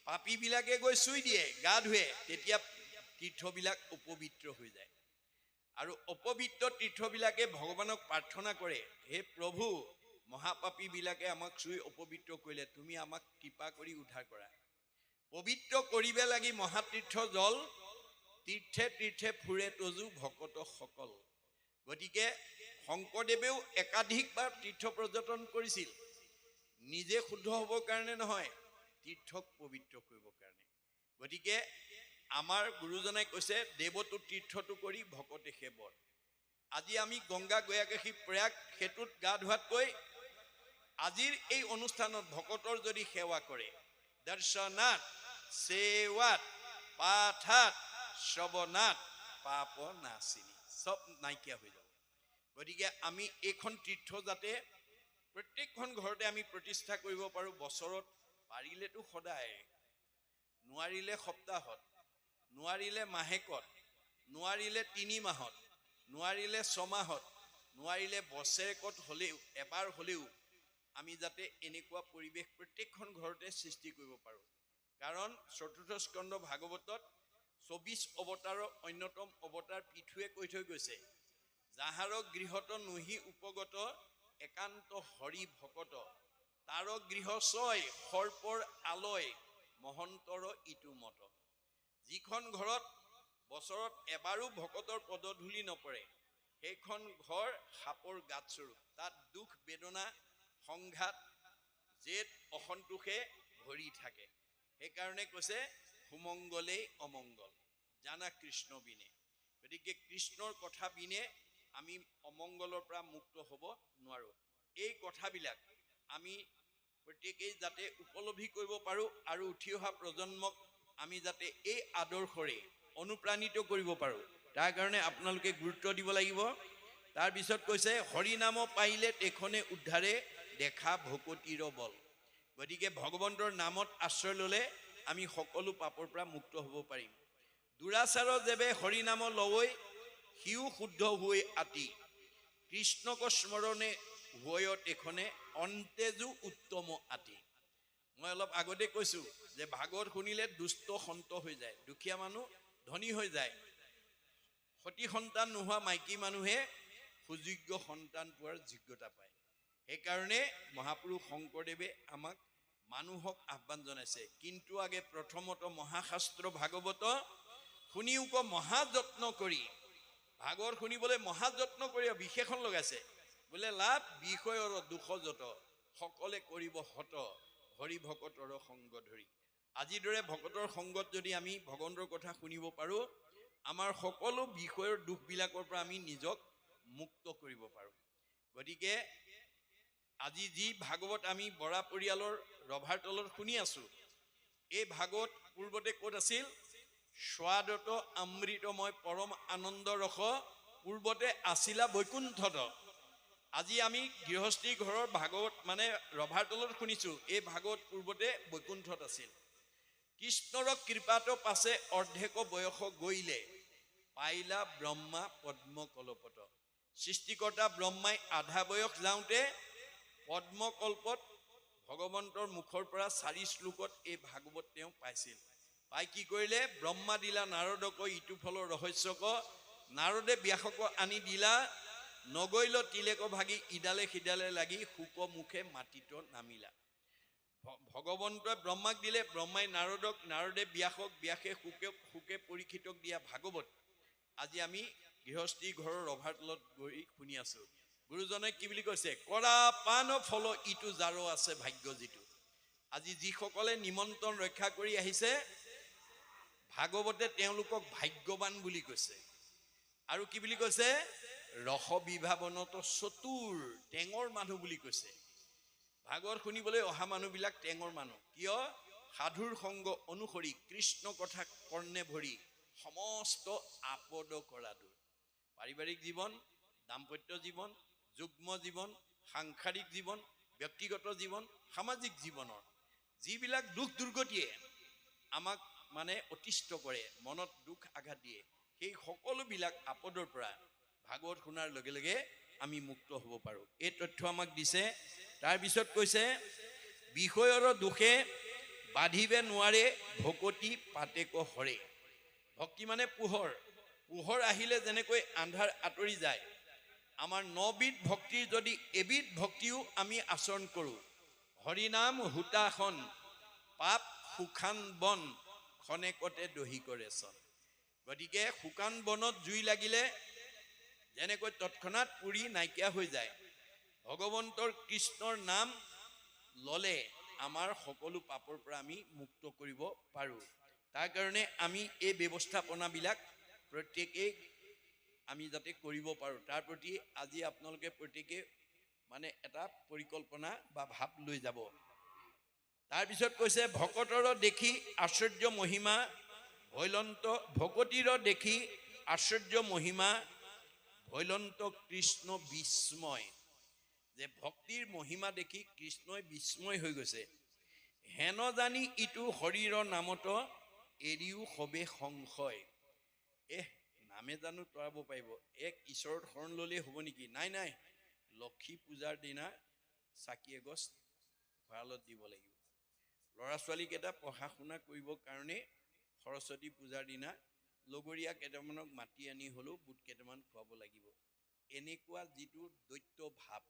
পাপীবিলাকে গৈ চুই দিয়ে, গা ধুৱে, তেতিয়া তীৰ্থবিলাক অপবিত্ৰ হৈ যায়। আৰু অপবিত্ৰ তীৰ্থবিলাকে ভগৱানক প্ৰাৰ্থনা কৰে, হে প্ৰভু, মহাপাপীবিলাকে আমাক চুই অপবিত্ৰ কৰিলে, তুমি আমাক কৃপা কৰি উদ্ধাৰ কৰা। পবিত্ৰ কৰিবে লাগি মহাতীৰ্থ জল, তীৰ্থে তীৰ্থে ফুৰে তজু ভকত সকল। গতিকে শংকৰদেৱেও একাধিকবাৰ তীৰ্থ পৰ্যটন কৰিছিল, নিজে শুদ্ধ হ'বৰ কাৰণে নহয়, তীৰ্থক পবিত্ৰ কৰিবৰ কাৰণে। গতিকে আমাৰ গুৰুজনাই কৈছে, দেৱতো তীৰ্থটো কৰি ভকতে সেৱৰ। আজি আমি গংগা গয়াকেশী প্ৰয়াগ সেতুত গা ধোৱাতকৈ আজিৰ এই অনুষ্ঠানত ভকতৰ যদি সেৱা কৰে, দৰ্শনাত, সেৱাত, পাঠাত, শ্ৰৱণাত পাপ নাচিনি, চব নাইকিয়া হৈ যাব। গতিকে আমি এইখন তীৰ্থ যাতে প্ৰত্যেকখন ঘৰতে আমি প্ৰতিষ্ঠা কৰিব পাৰোঁ, বছৰত পাৰিলেতো সদায়, নোৱাৰিলে সপ্তাহত, নোৱাৰিলে মাহেকত, নোৱাৰিলে 3 মাহত, নোৱাৰিলে 6 মাহত, নোৱাৰিলে বছৰেকত হ'লেও, এবাৰ হ'লেও আমি যাতে এনেকুৱা পৰিৱেশ প্ৰত্যেকখন ঘৰতে সৃষ্টি কৰিব পাৰোঁ। কাৰণ চতুৰ্থ স্কন্ধ ভাগৱতত 24 অৱতাৰৰ অন্যতম অৱতাৰ পৃথুৱে কৈ থৈ গৈছে, যাহাৰ গৃহত নহি উপগত একান্ত হৰি ভকত, তাৰ গৃহ ছয় সৰ্পৰ আলয় মহন্তৰ ইটো মত। যিখন ঘৰত বছৰত এবাৰো ভকতৰ পদধূলি নপৰে, সেইখন ঘৰ সাপৰ গাত স্বৰূপ। তাত দুখ বেদনা সংঘাত জেদ অসন্তোষে ভৰি থাকে। সেইকাৰণে কৈছে সুমংগলেই অমংগল জানা কৃষ্ণ বিনে। গতিকে কৃষ্ণৰ কথা বিনে আমি অমংগলৰ পৰা মুক্ত হ'ব নোৱাৰোঁ। এই কথাবিলাক আমি প্ৰত্যেকেই যাতে উপলব্ধি কৰিব পাৰোঁ আৰু উঠি অহা প্ৰজন্মক আমি যাতে এই আদৰ্শৰে অনুপ্ৰাণিত কৰিব পাৰোঁ, তাৰ কাৰণে আপোনালোকে গুৰুত্ব দিব লাগিব। তাৰপিছত কৈছে হৰি নাম পাইলে তেখনে উদ্ধাৰে দেখা ভকতিৰ বল। গতিকে ভগৱন্তৰ নামত আশ্ৰয় ল'লে আমি সকলো পাপৰ পৰা মুক্ত হ'ব পাৰিম। দুৰাচাৰ যেবে হৰি নাম লৱৈ, সিও শুদ্ধ হৈ আতি, কৃষ্ণক স্মৰণে হৈ তেখনে অন্তেজু উত্তম আতি। মই অলপ আগতে কৈছোঁ যে ভাগৱত শুনিলে দুষ্ট সন্ত হৈ যায়, দুখীয়া মানুহ ধনী হৈ যায়, সতী সন্তান নোহোৱা মাইকী মানুহে সুযোগ্য সন্তান পোৱাৰ যোগ্যতা পায়। সেইকাৰণে মহাপুৰুষ শংকৰদেৱে আমাক মানুহক আহ্বান জনাইছে, কিন্তু আগে প্ৰথমত মহাশাস্ত্ৰ ভাগৱত শুনিওক মহাযত্ন কৰি। ভাগৱত শুনিবলৈ মহাযত্ন কৰি বিশেষণ লগাইছে, বোলে লাভ বিষয়ৰ দুখ যত, সকলে কৰিব হত হৰি ভকতৰ সংগ ধৰি। আজিৰ দৰে ভকতৰ সংগত যদি আমি ভগৱন্তৰ কথা শুনিব পাৰোঁ, আমাৰ সকলো বিষয়ৰ দুখবিলাকৰ পৰা আমি নিজক মুক্ত কৰিব পাৰোঁ। গতিকে আজি যি ভাগৱত আমি বৰা পৰিয়ালৰ ৰভাৰ তলত শুনি আছোঁ, এই ভাগৱত পূৰ্বতে ক'ত আছিল? স্বাদত অমৃতময় পৰম আনন্দ ৰস, পূৰ্বতে আছিলা বৈকুণ্ঠত। আজি আমি গৃহস্থী ঘৰৰ ভাগৱত মানে ৰভাৰ তলত শুনিছোঁ, এই ভাগৱত পূৰ্বতে বৈকুণ্ঠত আছিল। কৃষ্ণৰ কৃপাত পাছে অৰ্ধেক বয়স গৈলে, পাইলা ব্ৰহ্মা পদ্ম কলপত। সৃষ্টিকৰ্তা ব্ৰহ্মাই আধা বয়স যাওঁতে পদ্মকল্পত ভগৱন্তৰ মুখৰ পৰা 4 শ্লোকত এই ভাগৱত তেওঁ পাইছিল। পাই কি কৰিলে? ব্ৰহ্মা দিলা নাৰদক ইটো ফলৰ ৰহস্যক, নাৰদে ব্যাসক আনি দিলা, নগৈল তিলেক ভাগি ইডালে সিডালে লাগি, শুক মুখে মাটিত নামিলা। ভগৱন্তই ব্ৰহ্মাক দিলে, ব্ৰহ্মাই নাৰদক, নাৰদে ব্যাসক, ব্যাসে শুকে পৰীক্ষিতক দিয়া ভাগৱত আজি আমি গৃহস্থী ঘৰৰ ৰভাৰ তলত গৈ শুনি আছোঁ। গুৰুজনে কি বুলি কৈছে? কৰা পান ফল ইটো যাৰো আছে ভাগ্য যিটো। আজি যিসকলে নিমন্ত্ৰণ ৰক্ষা কৰি আহিছে, ভাগৱতে তেওঁলোকক ভাগ্যৱান বুলি কৈছে। আৰু কি বুলি কৈছে? ৰস বিভাৱনত চতুৰ, টেঙৰ মানুহ বুলি কৈছে। ভাগৱত শুনিবলৈ অহা মানুহবিলাক টেঙৰ মানুহ। কিয়? সাধুৰ সংগ অনুসৰি কৃষ্ণ কথা কৰ্ণে ভৰি, সমস্ত আপদ কৰা দূৰ। পাৰিবাৰিক জীৱন, দাম্পত্য জীৱন, যুগ্ম জীৱন, সাংসাৰিক জীৱন, ব্যক্তিগত জীৱন, সামাজিক জীৱনৰ যিবিলাক দুখ দুৰ্গতিয়ে আমাক মানে অতিষ্ঠ কৰে, মনত দুখ আঘাত দিয়ে, সেই সকলোবিলাক আপদৰ পৰা ভাগৱত শুনাৰ লগে লগে আমি মুক্ত হ'ব পাৰোঁ। এই তথ্য আমাক দিছে। তাৰপিছত কৈছে বিষয়ৰ দোষে বাধিবে নোৱাৰে, ভকতি পাতেক হৰে। ভক্তি মানে পোহৰ। পোহৰ আহিলে যেনেকৈ আন্ধাৰ আঁতৰি যায়, আমাৰ 9বিধ ভক্তিৰ যদি এবিধ ভক্তিও আমি আচৰণ কৰোঁ, হৰিনাম হুতাসন পাপ শুকান বন খনেকতে দহি কৰে চন। গতিকে শুকান বনত জুই লাগিলে যেনেকৈ তৎক্ষণাৎ পুৰি নাইকিয়া হৈ যায়, ভগৱন্তৰ কৃষ্ণৰ নাম ললে আমাৰ সকলো পাপৰ পৰা আমি মুক্ত কৰিব পাৰোঁ। তাৰ কাৰণে আমি এই ব্যৱস্থাপনাবিলাক প্ৰত্যেকেই আমি যাতে কৰিব পাৰোঁ, তাৰ প্ৰতি আজি আপোনালোকে প্ৰত্যেকে মানে এটা পৰিকল্পনা বা ভাৱ লৈ যাব। তাৰপিছত কৈছে ভকতৰ দেখি আশ্চৰ্য মহিমা ভৈলন্ত, ভকতিৰ দেখি আশ্চৰ্য মহিমা ভৈলন্ত কৃষ্ণ বিস্ময়। যে ভক্তিৰ মহিমা দেখি কৃষ্ণই বিস্ময় হৈ গৈছে। হেন জানি ইটো শৰীৰৰ নামত এৰিও সবে সংশয়। নামে জানো তৰাব পাৰিব, এক ঈশ্বৰৰ শৰণ ল'লেই হ'ব নেকি? নাই নাই, লক্ষী পূজাৰ দিনা চাকি এগছ ভঁৰালত দিব লাগিব। ল'ৰা ছোৱালীকেইটা পঢ়া শুনা কৰিবৰ কাৰণে সৰস্বতী পূজাৰ দিনা লগৰীয়া কেইটামানক মাতি আনি হ'লেও বুট কেইটামান খুৱাব লাগিব। এনেকুৱা যিটো দৈত্য ভাৱ,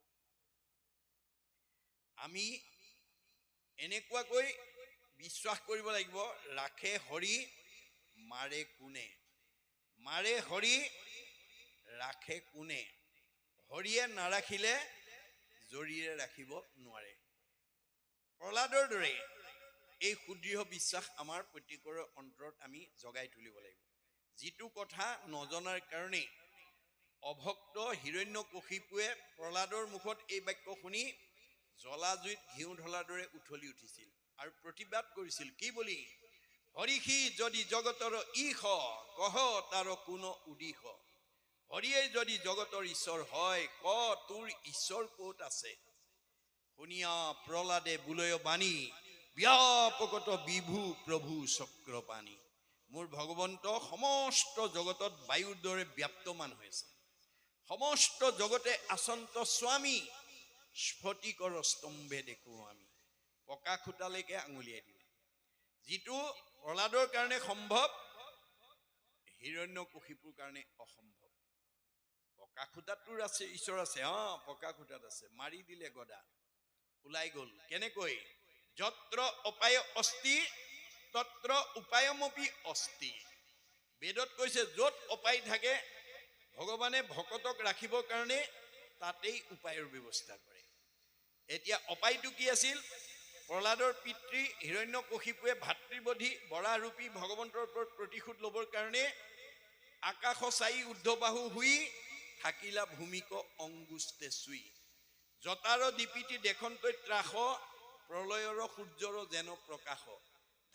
আমি এনেকুৱাকৈ বিশ্বাস কৰিব লাগিব, ৰাখে হৰি মাৰে কোনে, মাৰে হৰি ৰাখে কোনে। হৰিয়ে নাৰাখিলে জৰিয়ে ৰাখিব নোৱাৰে। প্ৰহ্লাদৰ দৰে এই সুদৃঢ় বিশ্বাস আমাৰ প্ৰত্যেকৰে অন্তৰত আমি জগাই তুলিব লাগিব। যিটো কথা নজনাৰ কাৰণেই অভক্ত হিৰণ্যকশিপুৱে প্ৰহ্লাদৰ মুখত এই বাক্য শুনি জলাজুইত ঘিউ ঢলাৰ দৰে উঠলি উঠিছিল আৰু প্ৰতিবাদ কৰিছিল। কি বুলি? হৰিষি যদি জগতৰ ঈশ, কহ তাৰ কোনো উদিশ। হৰিয়ে যদি জগতৰ ঈশ্বৰ হয়, ক তোৰ ঈশ্বৰ ক'ত আছে? শুনিয়া প্ৰহ্লাদে বুলয় বাণী, ব্যাপকত বিভু প্ৰভু চক্ৰপাণী। মোৰ ভগৱন্ত সমস্ত জগতত বায়ুৰ দৰে ব্যাপ্তমান হৈছে, সমস্ত জগতে আচন্ত স্বামী, স্ফটিকৰ স্তম্ভে দেখো আমি। পকা খুটালৈকে আঙুলিয়াই দিলে। যিটো প্ৰহ্লাদৰ কাৰণে সম্ভৱ, হিৰণ্যকশিপুৰ কাৰণে অসম্ভৱ। পকা খুটাটোৰ আছে ঈশ্বৰ আছে, পকা খুটাত আছে। মাৰি দিলে গদা, ওলাই গল। কেনেকৈ? যত্ৰ অপায় অস্তি তত্ৰ উপায়মপি অস্তি। বেদত কৈছে য'ত অপায় থাকে ভগৱানে ভকতক ৰাখিবৰ কাৰণে তাতেই উপায়ৰ ব্যৱস্থা কৰে। এতিয়া উপায়টো কি আছিল? প্ৰহ্লাদৰ পিতৃ হিৰণ্যকশিপুৱে ভাতৃবধি বৰাৰূপী ভগৱন্তৰ ওপৰত প্ৰতিশোধ ল'বৰ কাৰণে আকাশ চাই ঊৰ্ধ্ববাহু হুই থাকিলা ভূমিক অংগুষ্টে চুই। জতাৰ দীপিতি দেখন্তৈ ত্ৰাস, প্ৰলয়ৰ সূৰ্যৰ যেন প্ৰকাশ।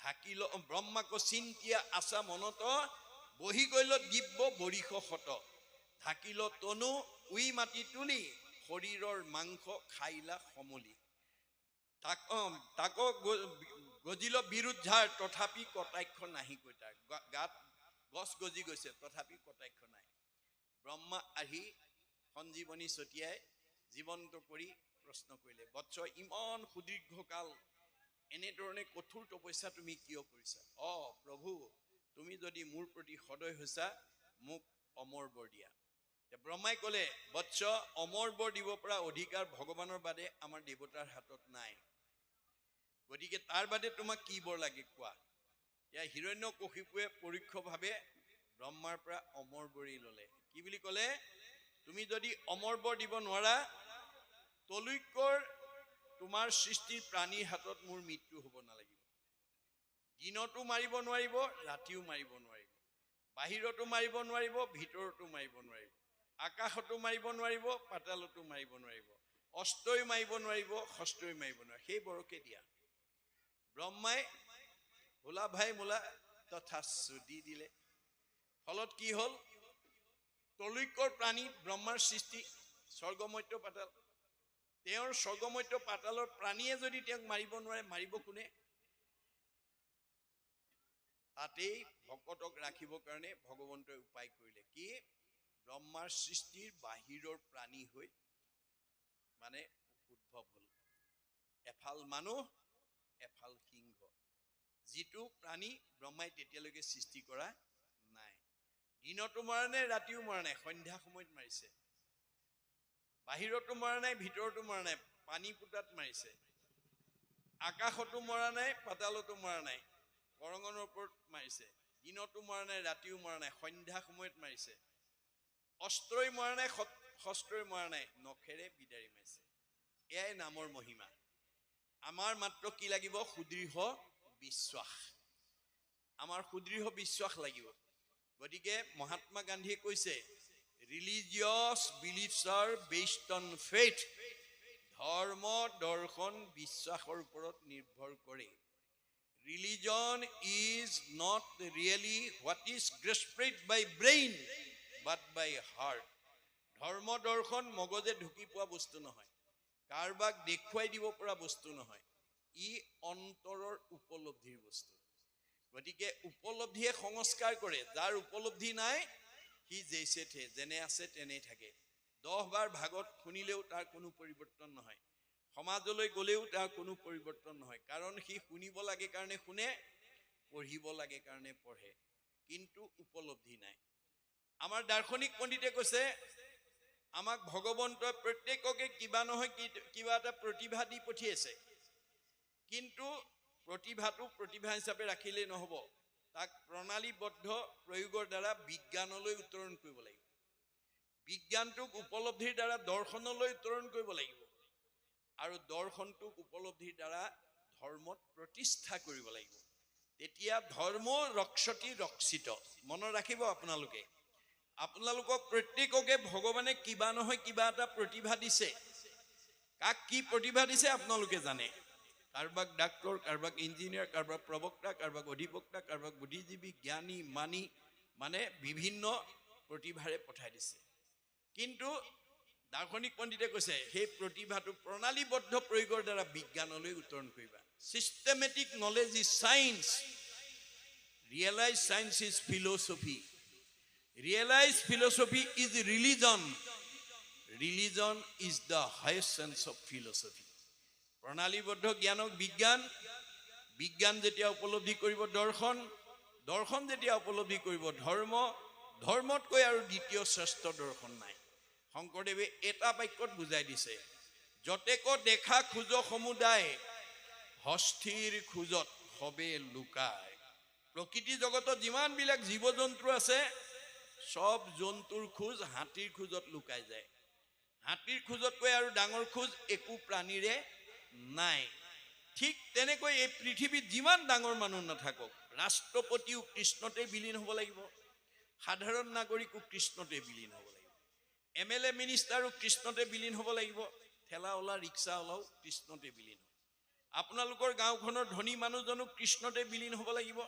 ঢাকিল ব্ৰহ্মাক চিন্তিয়া আশা মনত, বহি গল দিব্য বৰিষ শত। ঢাকিল তনু উই মাটি তুলি, শৰীৰৰ মাংস খাইলা সমলি। তাক গজিল বিৰুদ্ধাৰ, তথাপি কটাক্ষ নাহি কৈ তাৰ। গাত গছ গজি গৈছে তথাপি কটাক্ষ নাই। ব্ৰহ্মা আহি সঞ্জীৱনী ছটিয়াই জীৱন্ত কৰি প্ৰশ্ন কৰিলে, বৎস ইমান সুদীৰ্ঘকাল এনেধৰণে কঠোৰ তপস্যা তুমি কিয় কৰিছা? প্ৰভু, তুমি যদি মোৰ প্ৰতি সদয় হৈছা, মোক অমৰ বৰ দিয়া। ব্ৰহ্মাই ক'লে, বৎস অমৰ বৰ দিব পৰা অধিকাৰ ভগৱানৰ বাদে আমাৰ দেৱতাৰ হাতত নাই। গতিকে তাৰ বাদে তোমাক কি বৰ লাগে কোৱা? এতিয়া হিৰণ্যকশিপুৱে পৰোক্ষভাৱে ব্ৰহ্মাৰ পৰা অমৰ বৰি ল'লে। কি বুলি ক'লে? তুমি যদি অমৰ বৰ দিব নোৱাৰা, তলৈকৰ তোমাৰ সৃষ্টিৰ প্ৰাণীৰ হাতত মোৰ মৃত্যু হ'ব নালাগিব। দিনতো মাৰিব নোৱাৰিব, ৰাতিও মাৰিব নোৱাৰিব, বাহিৰতো মাৰিব নোৱাৰিব, ভিতৰতো মাৰিব নোৱাৰিব, আকাশতো মাৰিব নোৱাৰিব, পাতালতো মাৰিব নোৱাৰিব, অষ্টই মাৰিব নোৱাৰিব, ষষ্ঠই মাৰিব নোৱাৰিব। সেই বৰকে দিয়া। ব্ৰহ্মাই ভোলা ভাই মোলা তথাস্তু দি দিলে। ফলত কি হ'ল? তলৈকৰ প্ৰাণী ব্ৰহ্মাৰ সৃষ্টি স্বৰ্গমৰ্ত্য পাতাল। তেওঁৰ স্বৰ্গমৰ্ত্য পাতালৰ প্ৰাণীয়ে যদি তেওঁক মাৰিব নোৱাৰে, মাৰিব কোনে? তাতেই ভকতক ৰাখিবৰ কাৰণে ভগৱন্তই উপায় কৰিলে। কি? ব্ৰহ্মাৰ সৃষ্টিৰ বাহিৰৰ প্ৰাণী হৈ মানে উদ্ভৱ হ'ল। এফাল মানুহ, এফাল সিংহ। যিটো প্ৰাণী ব্ৰহ্মাই তেতিয়ালৈকে সৃষ্টি কৰা নাই। দিনতো মৰা নাই, ৰাতিও মৰা নাই, সন্ধ্যা সময়ত মাৰিছে। বাহিৰতো মৰা নাই, ভিতৰতো মৰা নাই, পানী পুটাত মাৰিছে। আকাশতো মৰা নাই, পাতালতো মৰা নাই, কৰঙনৰ ওপৰত মাৰিছে। দিনতো মৰা নাই, ৰাতিও মৰা নাই, সন্ধ্যা সময়ত মাৰিছে। অস্ত্ৰই মৰা নাই, শস্ত্ৰই মৰা নাই, নখেৰে বিদাৰি মাৰিছে। এয়াই নামৰ মহিমা। আমাৰ মাত্ৰ কি লাগিব? সুদৃঢ় বিশ্বাস। আমাৰ সুদৃঢ় বিশ্বাস লাগিব। গতিকে মহাত্মা গান্ধীয়ে কৈছে, religious beliefs are based on faith. ধৰ্ম দৰ্শন বিশ্বাসৰ ওপৰত নিৰ্ভৰ কৰে। Religion is not really what is grasped by brain but by heart. ধৰ্ম দৰ্শন মগজে ঢুকি পোৱা বস্তু নহয়, কাৰোবাক দেখুৱাই দিব পৰা বস্তু নহয়, ই অন্তৰৰ উপলব্ধিৰ বস্তু। গতিকে উপলব্ধিয়ে সংস্কাৰ কৰে। যাৰ উপলব্ধি নাই সি জেইছে থে, যেনে আছে তেনেই থাকে। 10 বাৰ ভাগত শুনিলেও তাৰ কোনো পৰিৱৰ্তন নহয়, সমাজলৈ গ'লেও তাৰ কোনো পৰিৱৰ্তন নহয়। কাৰণ সি শুনিব লাগে কাৰণে শুনে, পঢ়িব লাগে কাৰণে পঢ়ে, কিন্তু উপলব্ধি নাই। আমাৰ দাৰ্শনিক পণ্ডিতে কৈছে, আমাক ভগৱন্তই প্ৰত্যেককে কিবা নহয় কিবা এটা প্ৰতিভা দি পঠিয়াইছে, কিন্তু প্ৰতিভাটো প্ৰতিভা হিচাপে ৰাখিলেই নহ'ব, তাক প্ৰণালীবদ্ধ প্ৰয়োগৰ দ্বাৰা বিজ্ঞানলৈ উত্তৰণ কৰিব লাগিব। বিজ্ঞানটোক উপলব্ধিৰ দ্বাৰা দৰ্শনলৈ উত্তৰণ কৰিব লাগিব, আৰু দৰ্শনটোক উপলব্ধিৰ দ্বাৰা ধৰ্মত প্ৰতিষ্ঠা কৰিব লাগিব। তেতিয়া ধৰ্ম ৰক্ষতি ৰক্ষিত। মনত ৰাখিব আপোনালোকে, আপোনালোকক প্ৰত্যেককে ভগৱানে কিবা নহয় কিবা এটা প্ৰতিভা দিছে। কাক কি প্ৰতিভা দিছে আপোনালোকে জানে। কাৰোবাক ডাক্তৰ, কাৰোবাক ইঞ্জিনিয়াৰ, কাৰোবাক প্ৰবক্তা, কাৰোবাক অধিবক্তা, কাৰোবাক বুদ্ধিজীৱী, জ্ঞানী, মানি, মানে বিভিন্ন প্ৰতিভাৰে পঠাই দিছে। কিন্তু দাৰ্শনিক পণ্ডিতে কৈছে, সেই প্ৰতিভাটো প্ৰণালীবদ্ধ প্ৰয়োগৰ দ্বাৰা বিজ্ঞানলৈ উত্তৰণ কৰিবা। Systematic knowledge is science, realize science is philosophy, realize philosophy is religion, religion is the highest sense of philosophy. প্ৰণালীবদ্ধ জ্ঞানক বিজ্ঞান, বিজ্ঞান যেতিয়া উপলব্ধি কৰিব দৰ্শন, দৰ্শন যেতিয়া উপলব্ধি কৰিব ধৰ্ম, ধৰ্মতকৈ আৰু দ্বিতীয় শ্ৰেষ্ঠ দৰ্শন নাই। শংকৰদেৱে এটা বাক্যত বুজাই দিছে, যতেক দেখা খোজ সমুদায়, হস্থিৰ খোজত সবে লুকায়। প্ৰকৃতি জগতত যিমানবিলাক জীৱ জন্তু আছে, সব জন্তুৰ খোজ হাতীৰ খোজত লুকাই যায়। হাতীৰ খোজতকৈ আৰু ডাঙৰ খোজ একো প্ৰাণীৰে নাই। ঠিক তেনেকৈ এই পৃথিৱীত যিমান ডাঙৰ মানুহ নাথাকক, ৰাষ্ট্ৰপতিও কৃষ্ণতে বিলীন হ'ব লাগিব, সাধাৰণ নাগৰিকো কৃষ্ণতে বিলীন হ'ব লাগিব, MLA মিনিষ্টাৰো কৃষ্ণতে বিলীন হ'ব লাগিব, ঠেলাওলা ৰিক্সাওলাও কৃষ্ণতে বিলীন হ'ব। আপোনালোকৰ গাঁওখনৰ ধনী মানুহজনো কৃষ্ণতে বিলীন হ'ব লাগিব,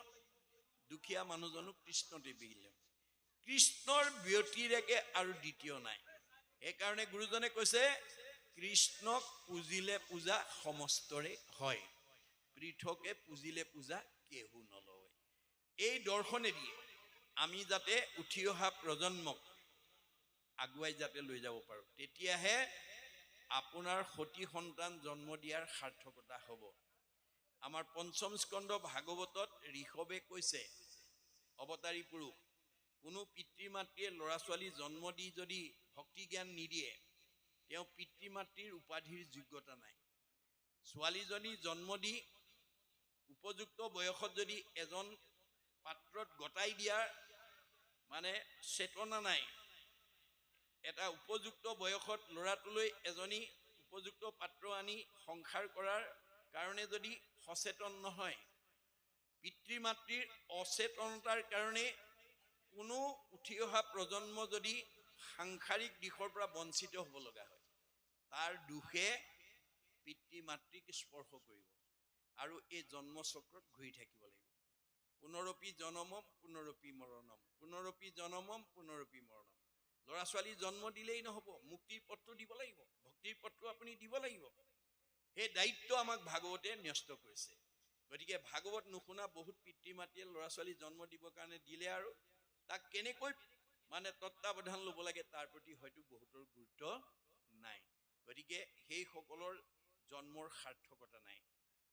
দুখীয়া মানুহজনো কৃষ্ণতে বিলীন হ'ব। কৃষ্ণৰ ব্যতিৰেকে আৰু দ্বিতীয় নাই। সেইকাৰণে গুৰুজনে কৈছে, কৃষ্ণক পুজিলে পূজা সমস্তৰে হয়, পৃথকে পুজিলে পূজা কেহু নলয়। এই দৰ্শনেদি আমি যাতে উঠি অহা প্ৰজন্মক আগুৱাই যাতে লৈ যাব পাৰোঁ, তেতিয়াহে আপোনাৰ সতি সন্তান জন্ম দিয়াৰ সাৰ্থকতা হ'ব। আমাৰ পঞ্চম স্কন্ধ ভাগৱতত ঋষভে কৈছে, অৱতাৰী পুৰুষ, কোনো পিতৃ মাতৃয়ে ল'ৰা ছোৱালী জন্ম দি যদি ভক্তি জ্ঞান নিদিয়ে, তেওঁ পিতৃ মাতৃৰ উপাধিৰ যোগ্যতা নাই। ছোৱালীজনী জন্ম দি উপযুক্ত বয়সত যদি এজন পাত্ৰত গতাই দিয়াৰ মানে চেতনা নাই, এটা উপযুক্ত বয়সত ল'ৰাটোলৈ এজনী উপযুক্ত পাত্ৰ আনি সংসাৰ কৰাৰ কাৰণে যদি সচেতন নহয়, পিতৃ মাতৃৰ অচেতনতাৰ কাৰণে কোনো উঠি অহা প্ৰজন্ম যদি সাংসাৰিক দিশৰ পৰা বঞ্চিত হ'ব লগা হয়, তাৰ দুখে পিতৃ মাতৃক স্পৰ্শ কৰিব আৰু এই জন্মচক্ৰত ঘূৰি থাকিব লাগিব। পুনৰপি জনমম পুনৰপি মৰণম, পুনৰপি জনমম পুনৰপি মৰণম। ল'ৰা ছোৱালী জন্ম দিলেই নহ'ব, মুক্তিৰ পথটো দিব লাগিব, ভক্তিৰ পথটো আপুনি দিব লাগিব। সেই দায়িত্ব আমাক ভাগৱতে ন্যস্ত কৰিছে। গতিকে ভাগৱত নুশুনা বহুত পিতৃ মাতৃয়ে ল'ৰা ছোৱালী জন্ম দিবৰ কাৰণে দিলে, আৰু তাক কেনেকৈ মানে তত্বাৱধান ল'ব লাগে তাৰ প্ৰতি হয়তো বহুতৰ গুৰুত্ব নাই। গতিকে সেইসকলৰ জন্মৰ সাৰ্থকতা নাই।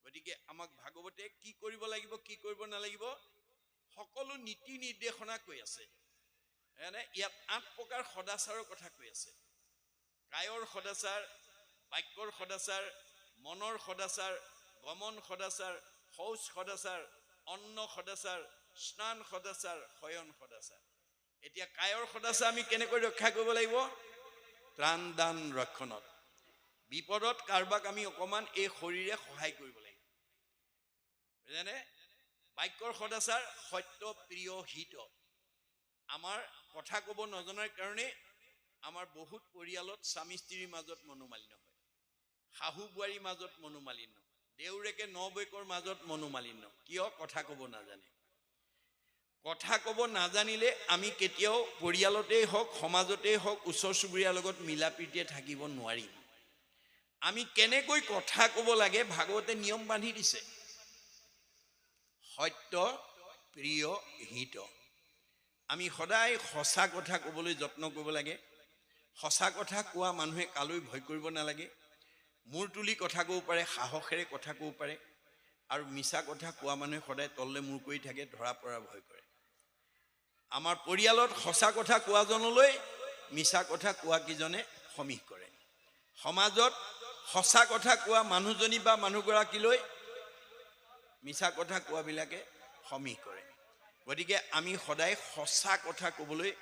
গতিকে আমাক ভাগৱতে কি কৰিব লাগিব, কি কৰিব নালাগিব, সকলো নীতি নিৰ্দেশনা কৈ আছে। ইয়াত 8 প্ৰকাৰ সদাচাৰৰ কথা কৈ আছে। কায়ৰ সদাচাৰ, বাক্যৰ সদাচাৰ, মনৰ সদাচাৰ, গমন সদাচাৰ, শৌচ সদাচাৰ, অন্ন সদাচাৰ, স্নান সদাচাৰ, শয়ন সদাচাৰ। এতিয়া কায়ৰ সদাচাৰ আমি কেনেকৈ ৰক্ষা কৰিব লাগিব? ত্ৰাণ দান ৰক্ষণত। বিপদত কাৰোবাক আমি অকণমান এই শৰীৰে সহায় কৰিব লাগিব, বুজিছেনে? বাক্যৰ সদাচাৰ, সত্য, প্ৰিয়, হিত। আমাৰ কথা ক'ব নজনাৰ কাৰণে আমাৰ বহুত পৰিয়ালত স্বামী স্ত্ৰীৰ মাজত মনোমালিন্য হয়, শাহু বোৱাৰীৰ মাজত মনোমালিন্য, দেউৰেকে নবৈকৰ মাজত মনোমালিন্য। কিয়? কথা ক'ব নাজানে। কথা ক'ব নাজানিলে আমি কেতিয়াও পৰিয়ালতেই হওক, সমাজতেই হওক, ওচৰ চুবুৰীয়াৰ লগত মিলা প্ৰীতিৰে থাকিব নোৱাৰিম। আমি কেনেকৈ কথা ক'ব লাগে ভাগৱতে নিয়ম বান্ধি দিছে। সত্য, প্ৰিয়, হিত। আমি সদায় সঁচা কথা ক'বলৈ যত্ন কৰিব লাগে। সঁচা কথা কোৱা মানুহে কালৈ ভয় কৰিব নালাগে। মূৰ তুলি কথা ক'ব পাৰে, সাহসেৰে কথা ক'ব পাৰে। আৰু মিছা কথা কোৱা মানুহে সদায় তললৈ মূৰ কৰি থাকে, ধৰা পৰাৰ ভয় কৰে। আমাৰ পৰিয়ালত সঁচা কথা কোৱাজনলৈ মিছা কথা কোৱা কিজনে সমীহ কৰে। সমাজত সঁচা কথা কোৱা মানুহজনী বা মানুহগৰাকীলৈ মিছা কথা কোৱাবিলাকে সমীহ কৰে। গতিকে আমি সদায় সঁচা কথা ক'বলৈ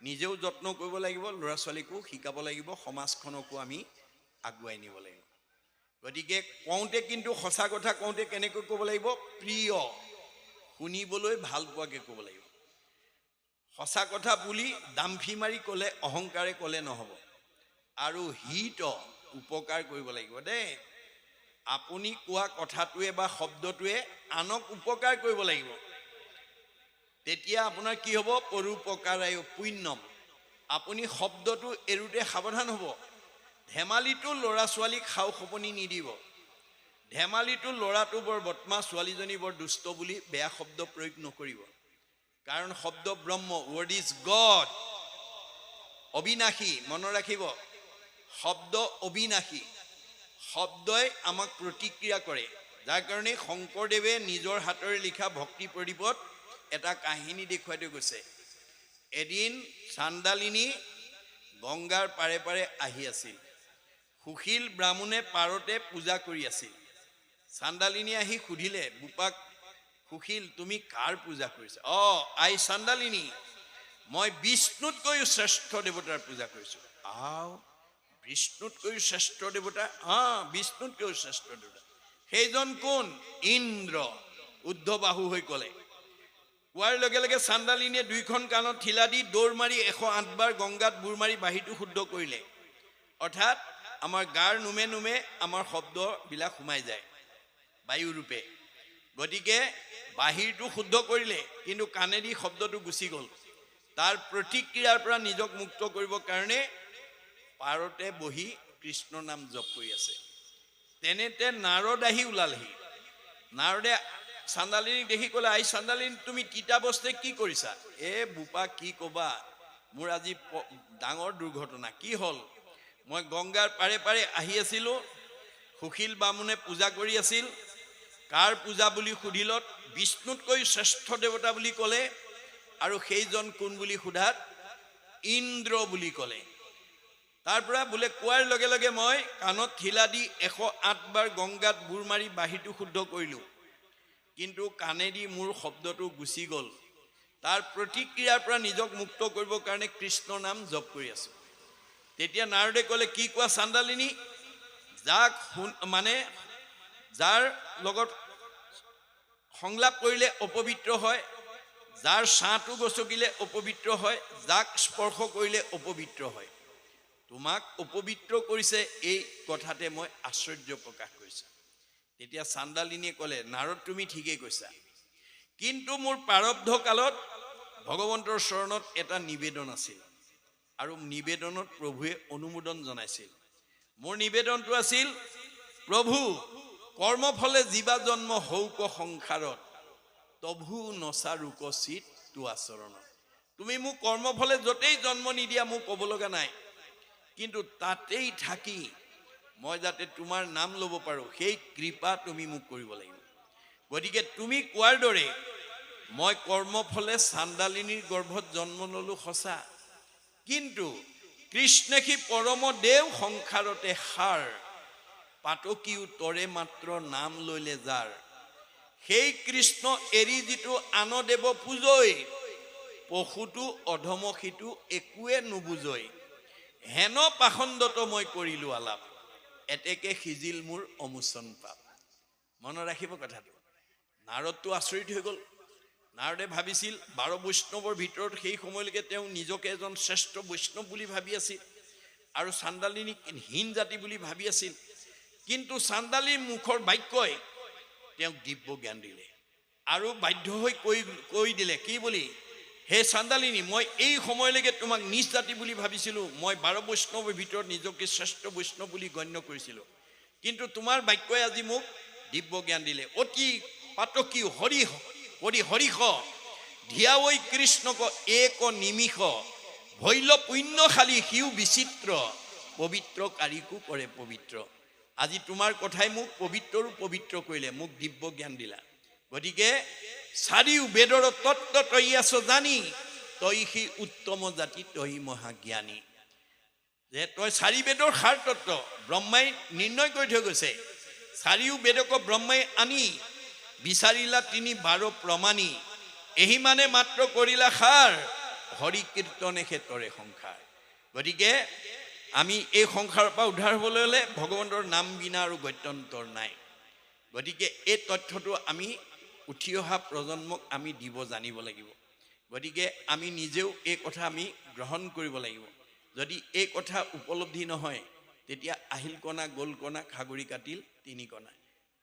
নিজেও যত্ন কৰিব লাগিব, ল'ৰা ছোৱালীকো শিকাব লাগিব, সমাজখনকো আমি আগুৱাই নিব লাগিব। গতিকে কওঁতে কিন্তু সঁচা কথা কওঁতে কেনেকৈ ক'ব লাগিব? প্ৰিয়, শুনিবলৈ ভাল পোৱাকৈ ক'ব লাগিব। সঁচা কথা বুলি দামফি মাৰি ক'লে, অহংকাৰে ক'লে নহ'ব। আৰু হিত, উপকাৰ কৰিব লাগিব দেই। আপুনি কোৱা কথাটোৱে বা শব্দটোৱে আনক উপকাৰ কৰিব লাগিব। তেতিয়া আপোনাৰ কি হ'ব? পৰোপকাৰায় পুণ্যম। আপুনি শব্দটো এৰোতে সাৱধান হ'ব। ধেমালিটো ল'ৰা ছোৱালীক খাও খপনি নিদিব। ধেমালিটো ল'ৰাটো বৰ বদমাছ, ছোৱালীজনী বৰ দুষ্ট বুলি বেয়া শব্দ প্ৰয়োগ নকৰিব। কাৰণ শব্দ ব্ৰহ্ম, ৱৰ্ড ইজ গড, অবিনাশী। মনত ৰাখিব, শব্দ অবিনাশী। শব্দই আমাক প্ৰতিক্ৰিয়া কৰে। যাৰ কাৰণে শংকৰদেৱে নিজৰ হাতেৰে লিখা ভক্তি প্ৰদীপত এটা কাহিনী দেখুৱাই থৈ গৈছে। এদিন চাণ্ডালিনী গংগাৰ পাৰে পাৰে আহি আছিল। সুশীল ব্ৰাহ্মণে পাৰতে পূজা কৰি আছিল। চাণ্ডালিনী আহি সুধিলে বোপাক, সুশীল তুমি কাৰ পূজা কৰিছা? আই চাণ্ডালিনী, মই বিষ্ণুতকৈও শ্ৰেষ্ঠ দেৱতাৰ পূজা কৰিছোঁ। বিষ্ণুতকৈও শ্ৰেষ্ঠ দেৱতা? বিষ্ণুতকৈও শ্ৰেষ্ঠ দেৱতা। সেইজন কোন? ইন্দ্ৰ। উদ্ধবাহু হৈ ক'লে। কোৱাৰ লগে লগে চাণ্ডালিনীয়ে দুইখন কাণত ঠিলা দি দৌৰ মাৰি 108 বাৰ গংগাত বুৰ মাৰি বাঁহীটো শুদ্ধ কৰিলে। অৰ্থাৎ আমাৰ গাৰ নোমে নোমে আমাৰ শব্দবিলাক সোমাই যায় বায়ুৰূপে। গতিকে বাঁহীটো শুদ্ধ কৰিলে, কিন্তু কাণেদি শব্দটো গুচি গ'ল। তাৰ প্ৰতিক্ৰিয়াৰ পৰা নিজক মুক্ত কৰিবৰ কাৰণে পাৰতে বহি কৃষ্ণ নাম জপ কৰি আছে। তেনেতে নাৰদ আহি ওলালহি। নাৰদে চাণ্ডালিনীক দেখি ক'লে, আই চাণ্ডালিনী তুমি তিতাবস্তে কি কৰিছা? বোপা কি ক'বা, মোৰ আজি ডাঙৰ দুৰ্ঘটনা। কি হ'ল? মই গংগাৰ পাৰে পাৰে আহি আছিলোঁ, সুশীল বামুণে পূজা কৰি আছিল। কাৰ পূজা বুলি সুধিলত বিষ্ণুতকৈ শ্ৰেষ্ঠ দেৱতা বুলি ক'লে, আৰু সেইজন কোন বুলি সোধাত ইন্দ্ৰ বুলি ক'লে। তাৰ পৰা বোলে কোৱাৰ লগে লগে মই কাণত ঠিলা দি 108 বাৰ গংগাত বুৰ মাৰি বাঁহীটো শুদ্ধ কৰিলোঁ, কিন্তু কাণেদি মোৰ শব্দটো গুচি গ'ল। তাৰ প্ৰতিক্ৰিয়াৰ পৰা নিজক মুক্ত কৰিবৰ কাৰণে কৃষ্ণ নাম জপ কৰি আছোঁ। তেতিয়া নাৰদে ক'লে, কি কোৱা চাণ্ডালিনী? যাক যাৰ লগত সংলাপ কৰিলে অপবিত্ৰ হয়, যাৰ ছাঁটো গছকিলে অপবিত্ৰ হয়, যাক স্পৰ্শ কৰিলে অপবিত্ৰ হয়। তোমাক অপবিত্ৰ কৰিছে, এই কথাতে মই আশ্চৰ্য প্ৰকাশ কৰিছোঁ। তেতিয়া চাণ্ডালিনীয়ে ক'লে, নাৰদ তুমি ঠিকেই কৈছা, কিন্তু মোৰ প্ৰাৰব্ধ কালত ভগৱন্তৰ চৰণত এটা নিবেদন আছিল, আৰু নিবেদনত প্ৰভুৱে অনুমোদন জনাইছিল। মোৰ নিবেদনটো আছিল, প্ৰভু কৰ্মফলে জীৱা জন্ম হৌক সংসাৰত, তভু নচাৰোক চিত তো আচৰণত। তুমি মোক কৰ্মফলে য'তেই জন্ম নিদিয়া মোক ক'ব লগা নাই, কিন্তু তাতেই থাকি মই যাতে তোমাৰ নাম ল'ব পাৰোঁ, সেই কৃপা তুমি মোক কৰিব লাগিব। গতিকে তুমি কোৱাৰ দৰে মই কৰ্মফলে চাণ্ডালিনীৰ গৰ্ভত জন্ম ল'লোঁ সঁচা, কিন্তু কৃষ্ণেখি পৰম দেৱ সংসাৰতে সাৰ পাতকি উত্তৰে মাত্ৰ নাম লৈলে যাৰ সেই কৃষ্ণ এৰি যিটো আন দেৱ পূজৈ পশুটো অধমসিটো একোৱে নুবুজৈ হেন পাখণ্ডত মই কৰিলো আলাপ এতেকে সিজিল মোৰ অমোচন পাপ। মনত ৰাখিব কথাটো। নাৰদটো আচৰিত হৈ গ'ল। নাৰদে ভাবিছিল 12 বৈষ্ণৱৰ ভিতৰত সেই সময়লৈকে তেওঁ নিজকে এজন শ্ৰেষ্ঠ বৈষ্ণৱ বুলি ভাবি আছিল আৰু চাণ্ডালিনীক হীন জাতি বুলি ভাবি আছিল। কিন্তু চাণ্ডালীৰ মুখৰ বাক্যই তেওঁক দিব্য জ্ঞান দিলে আৰু বাধ্য হৈ কৈ দিলে কি বুলি, হে চাণ্ডালিনী, মই এই সময়লৈকে তোমাক নিজ জাতি বুলি ভাবিছিলোঁ, মই 12 বৈষ্ণৱৰ ভিতৰত নিজকে শ্ৰেষ্ঠ বৈষ্ণৱ বুলি গণ্য কৰিছিলোঁ, কিন্তু তোমাৰ বাক্যই আজি মোক দিব্য জ্ঞান দিলে। অতি পাতকী হৰিষ ধিয়াৱৈ কৃষ্ণক এক নিমিষ ভৈল পুণ্যশালী সিও বিচিত্ৰ পবিত্ৰ কাৰিকো কৰে পবিত্ৰ। আজি তোমাৰ কথাই মোক পবিত্ৰৰো পবিত্ৰ কৰিলে, মোক দিব্য জ্ঞান দিলা। গতিকে চাৰিও বেদৰ তত্ত্ব তই আছ জানি তই সি উত্তম জাতি তই মহাজ্ঞানী। যে তই চাৰি বেদৰ সাৰ তত্ত্ব ব্ৰহ্মাই নিৰ্ণয় কৰি থৈ গৈছে। চাৰিও বেদক ব্ৰহ্মাই আনি বিচাৰিলা তিনি 12 প্ৰমাণী এহি মানে মাত্ৰ কৰিলা সাৰ হৰি কীৰ্তনে ক্ষেত্ৰৰে সংসাৰ। গতিকে আমি এই সংসাৰৰ পৰা উদ্ধাৰ হ'বলৈ হ'লে ভগৱন্তৰ নাম বিনা আৰু গত্যন্তৰ নাই। গতিকে এই তথ্যটো আমি উঠি অহা প্ৰজন্মক আমি দিব জানিব লাগিব। গতিকে আমি নিজেও এই কথা আমি গ্ৰহণ কৰিব লাগিব। যদি এই কথা উপলব্ধি নহয় তেতিয়া আহিল কণা গ'ল কণা খাগৰি কাটিল 3 কণা,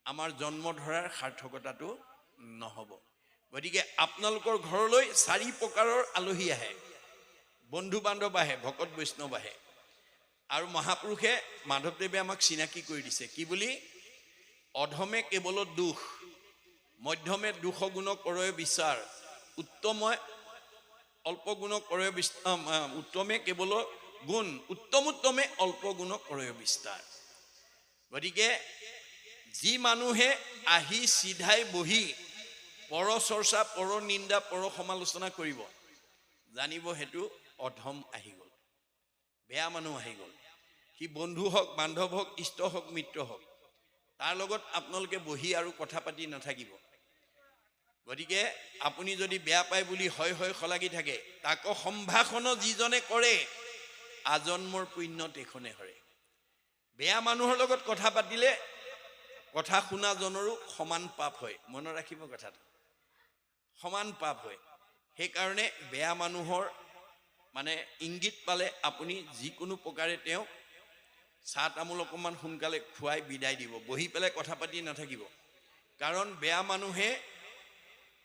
আমাৰ জন্ম ধৰাৰ সাৰ্থকতাটো নহ'ব। গতিকে আপোনালোকৰ ঘৰলৈ 4 প্ৰকাৰৰ আলহী আহে, বন্ধু বান্ধৱ আহে, ভকত বৈষ্ণৱ আহে। আৰু মহাপুৰুষে মাধৱদেৱে আমাক চিনাকি কৰি দিছে কি বুলি, অধমে কেৱল দুখ মধ্যমে দুখ গুণ কৰে বিচাৰ উত্তমে অল্প গুণ কৰে উত্তমে কেৱল গুণ উত্তমে অল্প গুণ কৰে বিস্তাৰ। গতিকে যি মানুহে আহি চিধাই বহি পৰ চৰ্চা পৰ নিন্দা পৰ সমালোচনা কৰিব জানিব সেইটো অধম আহি গ'ল, বেয়া মানুহ আহি গ'ল। সি বন্ধু হওক বান্ধৱ হওক ইষ্ট হওক মিত্ৰ হওক, তাৰ লগত আপোনালোকে বহি আৰু কথা পাতি নাথাকিব। গতিকে আপুনি যদি বেয়া পায় বুলি হয় শলাগি থাকে, তাকো সম্ভাষণ যিজনে কৰে আজন্মৰ পুণ্য তেখনে হৰে। বেয়া মানুহৰ লগত কথা পাতিলে কথা শুনাজনৰো সমান পাপ হয়। মনত ৰাখিব কথাটো, সমান পাপ হয়। সেইকাৰণে বেয়া মানুহৰ মানে ইংগিত পালে আপুনি যিকোনো প্ৰকাৰে তেওঁক চাহ তামোল অকণমান সোনকালে খুৱাই বিদায় দিব, বহি পেলাই কথা পাতি নাথাকিব। কাৰণ বেয়া মানুহে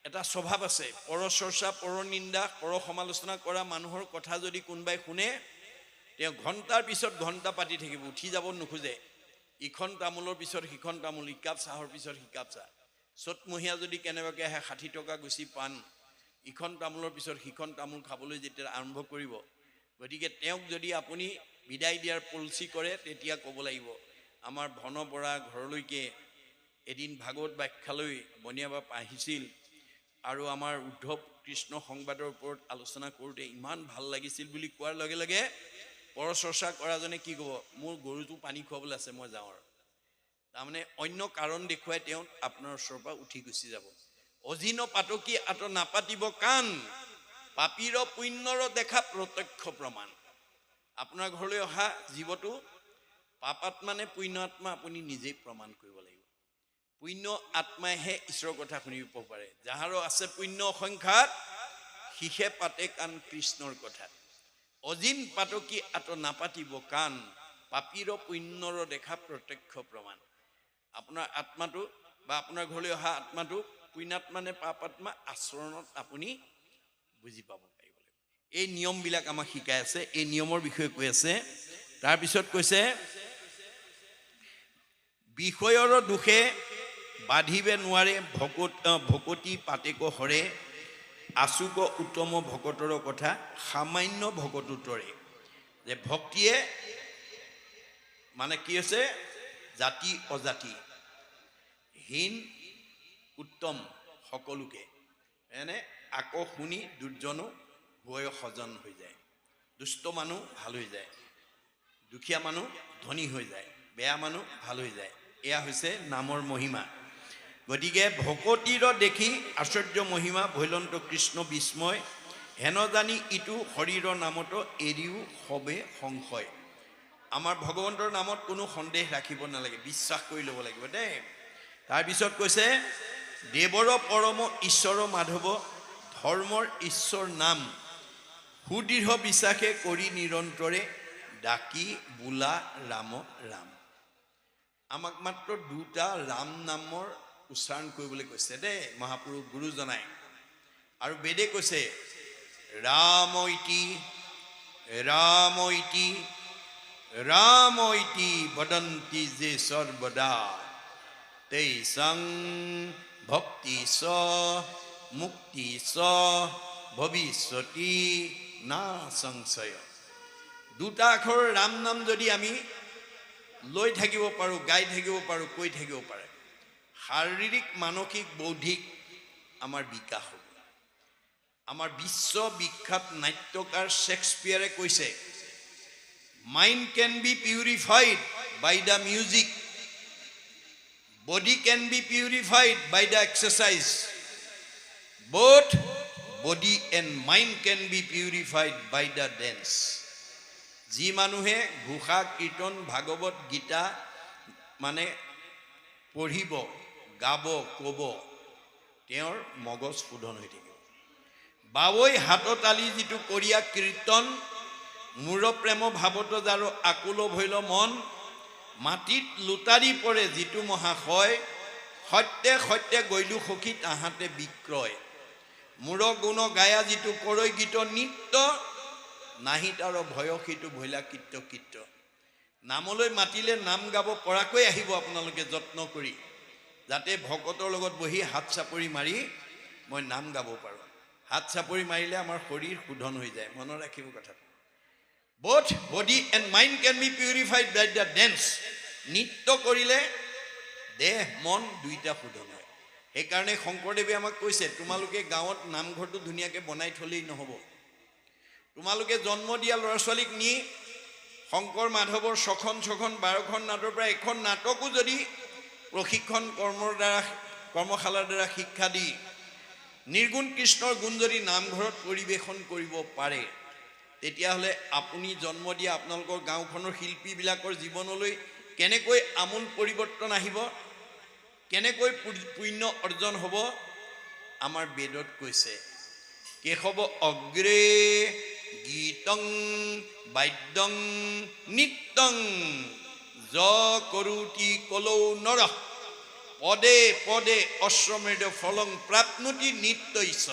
এটা স্বভাৱ আছে, পৰ চৰ্চা পৰ নিন্দা পৰ সমালোচনা কৰা মানুহৰ কথা যদি কোনোবাই শুনে তেওঁ ঘণ্টাৰ পিছত ঘণ্টা পাতি থাকিব, উঠি যাব নোখোজে। ইখন তামোলৰ পিছত সিখন তামোল, ইকাপ চাহৰ পিছত সিকাপ চাহ। চ'তমহীয়া যদি কেনেবাকৈ আহে 60 টকা গুচি পাণ, ইখন তামোলৰ পিছত সিখন তামোল খাবলৈ যেতিয়া আৰম্ভ কৰিব, গতিকে তেওঁক যদি আপুনি বিদায় দিয়াৰ পলচি কৰে তেতিয়া ক'ব লাগিব, আমাৰ ভন বৰা ঘৰলৈকে এদিন ভাগৱত ব্যাখ্যালৈ বনিয়াবাপ আহিছিল আৰু আমাৰ উদ্ধৱ কৃষ্ণ সংবাদৰ ওপৰত আলোচনা কৰোঁতে ইমান ভাল লাগিছিল বুলি কোৱাৰ লগে লগে পৰচৰ্চা কৰাজনে কি ক'ব, মোৰ গৰুটো পানী খুৱাবলৈ আছে মই যাওঁ। আৰু তাৰমানে অন্য কাৰণ দেখুৱাই তেওঁ আপোনাৰ ওচৰৰ পৰা উঠি গুচি যাব। অজিন পাতকী আত নাপাতিব কাণ পাপীৰ পুণ্যৰ দেখা প্ৰত্যক্ষ প্ৰমাণ। আপোনাৰ ঘৰলৈ অহা জীৱটো পাপাত্মা নে পুণ্য আত্মা আপুনি নিজেই প্ৰমাণ কৰিব লাগিব। পুণ্য আত্মাইহে ঈশ্বৰৰ কথা শুনিব পাৰে। যাহাৰো আছে পুণ্য সংখ্যাত শিষে পাতে কাণ কৃষ্ণৰ কথাত। অজিন পাতকী আত নাপাতিব কাণ পাপীৰ পুণ্যৰ দেখা প্ৰত্যক্ষ প্ৰমাণ। আপোনাৰ আত্মাটো বা আপোনাৰ ঘৰলৈ অহা আত্মাটো পুণ্যাত্মা নে পাপাত্মা আচৰণত আপুনি বুজি পাব পাৰিব লাগিব। এই নিয়মবিলাক আমাক শিকাই আছে, এই নিয়মৰ বিষয়ে কৈ আছে। তাৰপিছত কৈছে বিষয়ৰ দোষে বাধিবে নোৱাৰে ভকতি পাতেক হৰে আচুক উত্তম ভকতৰ কথা সামান্য ভকত উত্তৰে। যে ভক্তিয়ে মানে কি হৈছে, জাতি অজাতি হীন উত্তম সকলোকে এনে আকৌ শুনি দুৰ্জনো হৈ সজন হৈ যায়। দুষ্ট মানুহ ভাল হৈ যায়, দুখীয়া মানুহ ধনী হৈ যায়, বেয়া মানুহ ভাল হৈ যায়। এয়া হৈছে নামৰ মহিমা। গতিকে ভকতিৰ দেখি আশ্চৰ্য মহিমা ভৈলন্ত কৃষ্ণ বিস্ময়, হেন জানি ইটো শৰীৰৰ নামত এৰিও সবে সংশয়। আমাৰ ভগৱন্তৰ নামত কোনো সন্দেহ ৰাখিব নালাগে, বিশ্বাস কৰি ল'ব লাগিব দেই। তাৰপিছত কৈছে দেৱৰ পৰম ঈশ্বৰ মাধৱ, ধৰ্মৰ ঈশ্বৰ নাম, সুদৃঢ় বিশ্বাসে কৰি নিৰন্তৰে, ডাকি বোলা ৰাম ৰাম। আমাক মাত্ৰ দুটা ৰাম নামৰ উচ্চাৰণ কৰিবলৈ কৈছে দেই মহাপুৰুষ গুৰুজনাই। আৰু বেদে কৈছে ৰাম ইতি ৰাম ইতি ৰাম ইতি বদন্তি যে সৰ্বদা, তেইসং ভক্তি স মুক্তি স ভৱিষ্যতি না সংশয়। দুটা আখৰ ৰাম নাম যদি আমি লৈ থাকিব পাৰোঁ, গাই থাকিব পাৰোঁ, কৈ থাকিব পাৰে, শাৰীৰিক মানসিক বৌদ্ধিক আমাৰ বিকাশ হ'ব। আমাৰ বিশ্ববিখ্যাত নাট্যকাৰ শেক্সপিয়াৰে কৈছে mind can be purified by the music, body can be purified by the exercise, both body and mind can be purified by the dance. যি মানুহে ঘোষা কীৰ্তন ভাগৱত গীতা মানে পঢ়িব, গাব, ক'ব, তেওঁৰ মগজ শোধন হৈ থাকিব। বাৱৈ হাততালি যিটো কৰিয়া কীৰ্তন, মূৰ প্ৰেম ভাৱত যাৰ আকুল ভৈল মন, মাটিত লুটাৰি পৰে যিটো মহাশয়, সত্যে সত্যে গৈলো সখী তাহাঁতে বিক্ৰয়। মূৰ গুণ গায়া যিটো কৰৈ গীত নিত্য, নাহি তাৰ ভয় সিটো ভৈলা কীৰ্ত কীৰ্ত। নামলৈ মাতিলে নাম গাব পৰাকৈ আহিব আপোনালোকে যত্ন কৰি, যাতে ভকতৰ লগত বহি হাত চাপৰি মাৰি মই নাম গাব পাৰোঁ। হাত চাপৰি মাৰিলে আমাৰ শৰীৰ শোধন হৈ যায়, মনত ৰাখিব কথাটো। Both body and mind can be purified by the dance. নৃত্য কৰিলে দেহ মন দুইটা শোধন হয়। সেইকাৰণে শংকৰদেৱে আমাক কৈছে তোমালোকে গাঁৱত নামঘৰটো ধুনীয়াকৈ বনাই থলেই নহ'ব, তোমালোকে জন্ম দিয়া ল'ৰা ছোৱালীক নি শংকৰ মাধৱৰ ছখন 12খন নাটৰ পৰা এখন নাটকো যদি প্ৰশিক্ষণ কৰ্মশালাৰ দ্বাৰা শিক্ষা দি নিৰ্গুণ কৃষ্ণৰ গুণ যদি নামঘৰত পৰিৱেশন কৰিব পাৰে, তেতিয়াহ'লে আপুনি জন্ম দিয়া আপোনালোকৰ গাঁওখনৰ শিল্পীবিলাকৰ জীৱনলৈ কেনেকৈ আমূল পৰিৱৰ্তন আহিব, কেনেকৈ পুণ্য অৰ্জন হ'ব। আমাৰ বেদত কৈছে কেশৱ অগ্ৰে গীতং বাদ্যং নিত্যং য কৰোতি কলৌ নৰ, পদে পদে অশ্বমেধ ফলং প্ৰাপ্নুতি নিত্যৈছ।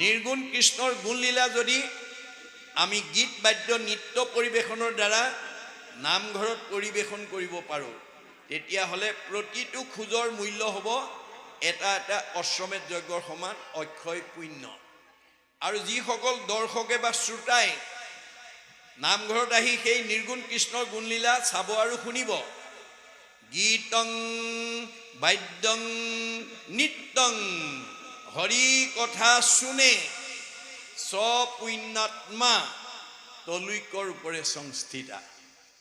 নিৰ্গুণ কৃষ্ণৰ গুণলীলা যদি আমি গীত বাদ্য নৃত্য পৰিৱেশনৰ দ্বাৰা নামঘৰত পৰিৱেশন কৰিব পাৰোঁ, তেতিয়াহ'লে প্ৰতিটো খোজৰ মূল্য হ'ব এটা এটা অশ্বমেধ যজ্ঞৰ সমান অক্ষয় পুণ্য। আৰু যিসকল দৰ্শকে বা শ্ৰোতাই নামঘৰত আহি সেই নিৰ্গুণ কৃষ্ণৰ গুণলীলা চাব আৰু শুনিব, গীতং বাদ্যং নিত্যং হৰি কথা শুনে, স্বপুণ্যাত্মা তলৈকৰ ওপৰে সংস্থিতা।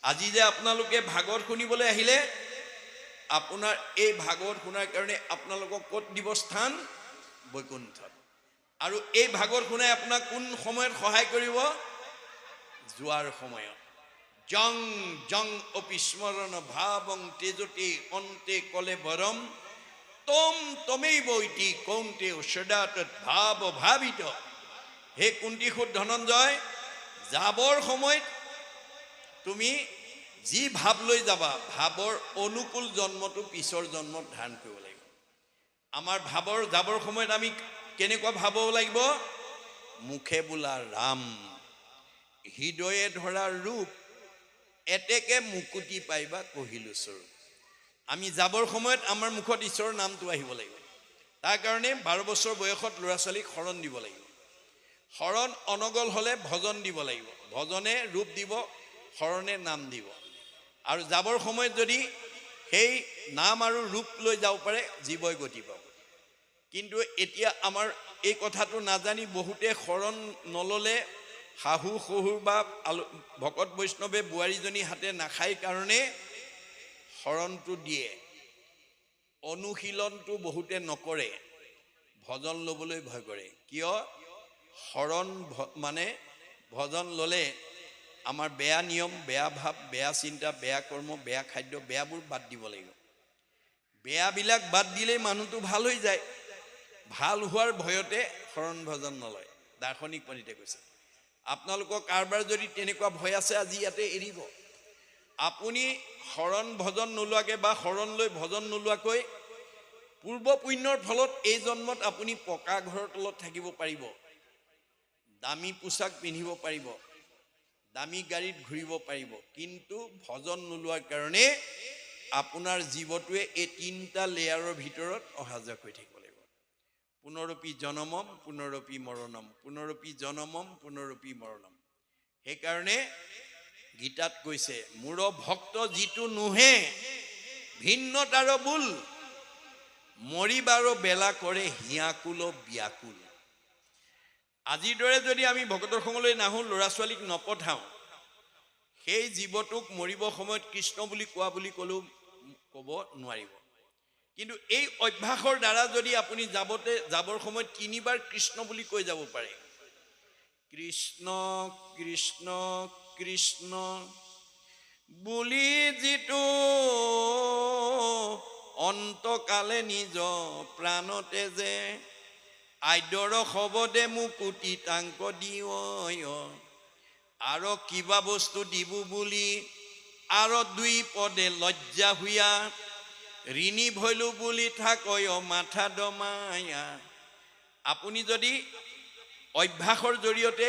আজি যে আপোনালোকে ভাগৱত শুনিবলৈ আহিলে, আপোনাৰ এই ভাগৱত শুনাৰ কাৰণে আপোনালোকক ক'ত দিব স্থান? বৈকুণ্ঠত। আৰু এই ভাগৱত শুনাই আপোনাক কোন সময়ত সহায় কৰিব? যোৱাৰ সময়ত। জং জং অপি স্মৰণ ভাৱং তেজতে অন্তে কলে বৰম, তম তমেই বৈতি কৌন্তে সদাত ভাৱ ভাবিত। হে কুন্তিসুত ধনঞ্জয়, যাবৰ সময়ত তুমি যি ভাৱ লৈ যাবা, ভাৱৰ অনুকূল জন্মটো পিছৰ জন্মত ধাৰণ কৰিব লাগিব। আমাৰ ভাৱৰ যাবৰ সময়ত আমি কেনেকুৱা ভাৱ লাগিব? মুখে বোলা ৰাম, হৃদয়ে ধৰা ৰূপ, এতেকে মুকুতি পাইবা কহিলো স্বৰূপ। আমি যাবৰ সময়ত আমাৰ মুখত ঈশ্বৰৰ নামটো আহিব লাগিব। তাৰ কাৰণে 12 বছৰ বয়সত ল'ৰা ছোৱালীক শৰণ দিব লাগিব। শৰণ অনগল হ'লে ভজন দিব লাগিব, ভজনে ৰূপ দিব, শৰণে নাম দিব। আৰু যাবৰ সময়ত যদি সেই নাম আৰু ৰূপ লৈ যাব পাৰে, জীৱই গতি পাব। কিন্তু এতিয়া আমাৰ এই কথাটো নাজানি বহুতে শৰণ নল'লে শাহু শহুৰ বা ভকত বৈষ্ণৱে বোৱাৰীজনী হাতে নাখায় কাৰণে শৰণটো দিয়ে। অনুশীলনটো বহুতে নকৰে, ভজন ল'বলৈ ভয় কৰে। কিয়? শৰণ মানে ভজন ল'লে আমাৰ বেয়া নিয়ম, বেয়া ভাৱ, বেয়া চিন্তা, বেয়া কৰ্ম, বেয়া খাদ্য, বেয়াবোৰ বাদ দিব লাগিব। বেয়াবিলাক বাদ দিলেই মানুহটো ভাল হৈ যায়। ভাল হোৱাৰ ভয়তে শৰণ ভজন নলয়। দাৰ্শনিক পণ্ডিতে কৈছে। আপোনালোকৰ কাৰোবাৰ যদি তেনেকুৱা ভয় আছে, আজি ইয়াতে এৰিব। আপুনি শৰণ ভজন নোলোৱাকৈ বা শৰণ লৈ ভজন নোলোৱাকৈ পূৰ্ব পুণ্যৰ ফলত এই জন্মত আপুনি পকা ঘৰৰ তলত থাকিব পাৰিব, দামী পোছাক পিন্ধিব পাৰিব, দামী গাড়ীত ঘূৰিব পাৰিব, কিন্তু ভজন নোলোৱাৰ কাৰণে আপোনাৰ জীৱটোৱে এই 3টা লেয়াৰৰ ভিতৰত অহা যোৱা কৰি থাকিব লাগিব। পুনৰপি জনমম পুনৰপি মৰণম, পুনৰপি জনমম পুনৰপি মৰণম। সেইকাৰণে গীতাত কৈছে, মোৰ ভক্ত যিটো নোহে ভিন্নতাৰ বোল, মৰিবাৰ বেলা কৰে হিয়াকুল ব্যাকুল। আজিৰ দৰে যদি আমি ভকতৰ সংগলৈ নাহোঁ, ল'ৰা ছোৱালীক নপঠাওঁ, সেই জীৱটোক মৰিব সময়ত কৃষ্ণ বুলি কোৱা বুলি ক'লেও ক'ব নোৱাৰিব। কিন্তু এই অভ্যাসৰ দ্বাৰা যদি আপুনি যাবৰ সময়ত 3বাৰ কৃষ্ণ বুলি কৈ যাব পাৰে, কৃষ্ণ কৃষ্ণ কৃষ্ণ বুলি যিটো অন্তকালে নিজ প্ৰাণতে যে আদ্যৰ শবদে মুকুতি টাংক দিয়, আৰু কিবা বস্তু দিব বুলি আৰু 2 পদে লজ্জা হুয়া, ঋণী ভৈলো বুলি থাকয় মাথা দমায়া। আপুনি যদি অভ্যাসৰ জৰিয়তে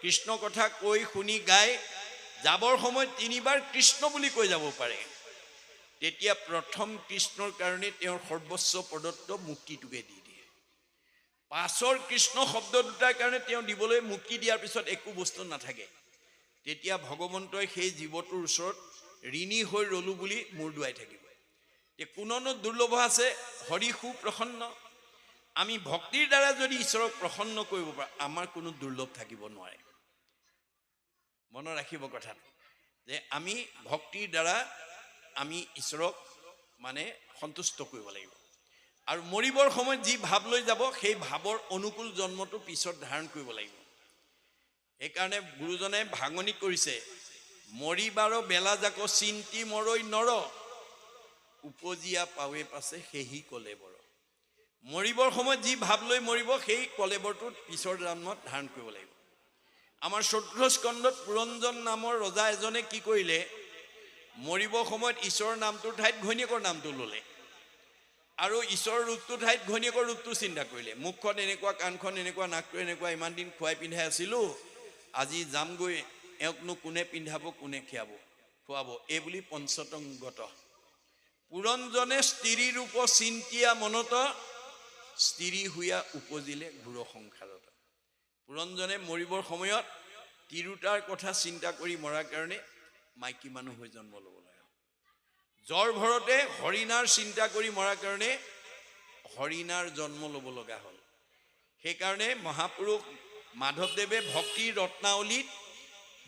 কৃষ্ণ কথা কৈ শুনি গাই যাবৰ সময়ত 3বাৰ কৃষ্ণ বুলি কৈ যাব পাৰে, তেতিয়া প্ৰথম কৃষ্ণৰ কাৰণে তেওঁৰ সৰ্বোচ্চ প্ৰদত্ত মুক্তিটোকে দি দিয়ে। পাছৰ কৃষ্ণ শব্দ দুটাৰ কাৰণে তেওঁ দিবলৈ মুক্তি দিয়াৰ পিছত একো বস্তু নাথাকে। তেতিয়া ভগৱন্তই সেই জীৱটোৰ ওচৰত ঋণী হৈ ৰলো বুলি মূৰ দুৱাই থাকিব। কোননো দুৰ্লভ আছে? হৰি সুপ্ৰসন্ন। আমি ভক্তিৰ দ্বাৰা যদি ঈশ্বৰক প্ৰসন্ন কৰিব পাৰোঁ, আমাৰ কোনো দুৰ্লভ থাকিব নোৱাৰে। মনত ৰাখিব কথাটো, যে আমি ভক্তিৰ দ্বাৰা আমি ঈশ্বৰক মানে সন্তুষ্ট কৰিব লাগিব। আৰু মৰিবৰ সময়ত যি ভাৱ লৈ যাব, সেই ভাৱৰ অনুকূল জন্মটো পিছত ধাৰণ কৰিব লাগিব। সেইকাৰণে গুৰুজনে ভাঙনি কৰিছে, মৰিবাৰ বেলা যাক চিন্তি মৰৈ নৰ, উপজিয়া পাৱে পাছে সেহি কলেবৰ। মৰিবৰ সময়ত যি ভাৱ লৈ মৰিব, সেই কলেবৰটো পিছৰ জন্মত ধাৰণ কৰিব লাগিব। আমাৰ চতুৰ্থ স্কন্ধত পুৰঞ্জন নামৰ ৰজা এজনে কি কৰিলে, মৰিব সময়ত ঈশ্বৰৰ নামটোৰ ঠাইত ঘৈণীয়েকৰ নামটো ল'লে, আৰু ঈশ্বৰৰ ৰূপটোৰ ঠাইত ঘৈণীয়েকৰ ৰূপটো চিন্তা কৰিলে। মুখখন এনেকুৱা, কাণখন এনেকুৱা, নাকটো এনেকুৱা, ইমান দিন খুৱাই পিন্ধাই আছিলোঁ, আজি যামগৈ, এওঁকনো কোনে পিন্ধাব, কোনে খুৱাব, এই বুলি পঞ্চতংগত পুৰঞ্জনে স্ত্ৰী ৰূপ চিন্তিয়া মনত, স্ত্ৰী হুয়া উপজিলে ঘোৰ সংসাৰত। পুৰঞ্জনে মৰিবৰ সময়ত তিৰোতাৰ কথা চিন্তা কৰি মৰাৰ কাৰণে মাইকী মানুহ হৈ জন্ম ল'ব লাগে। জ্বৰ ভৰতে হৰিণাৰ চিন্তা কৰি মৰাৰ কাৰণে হৰিণাৰ জন্ম ল'ব লগা হ'ল। সেইকাৰণে মহাপুৰুষ মাধৱদেৱে ভক্তিৰ ৰত্নাৱলীত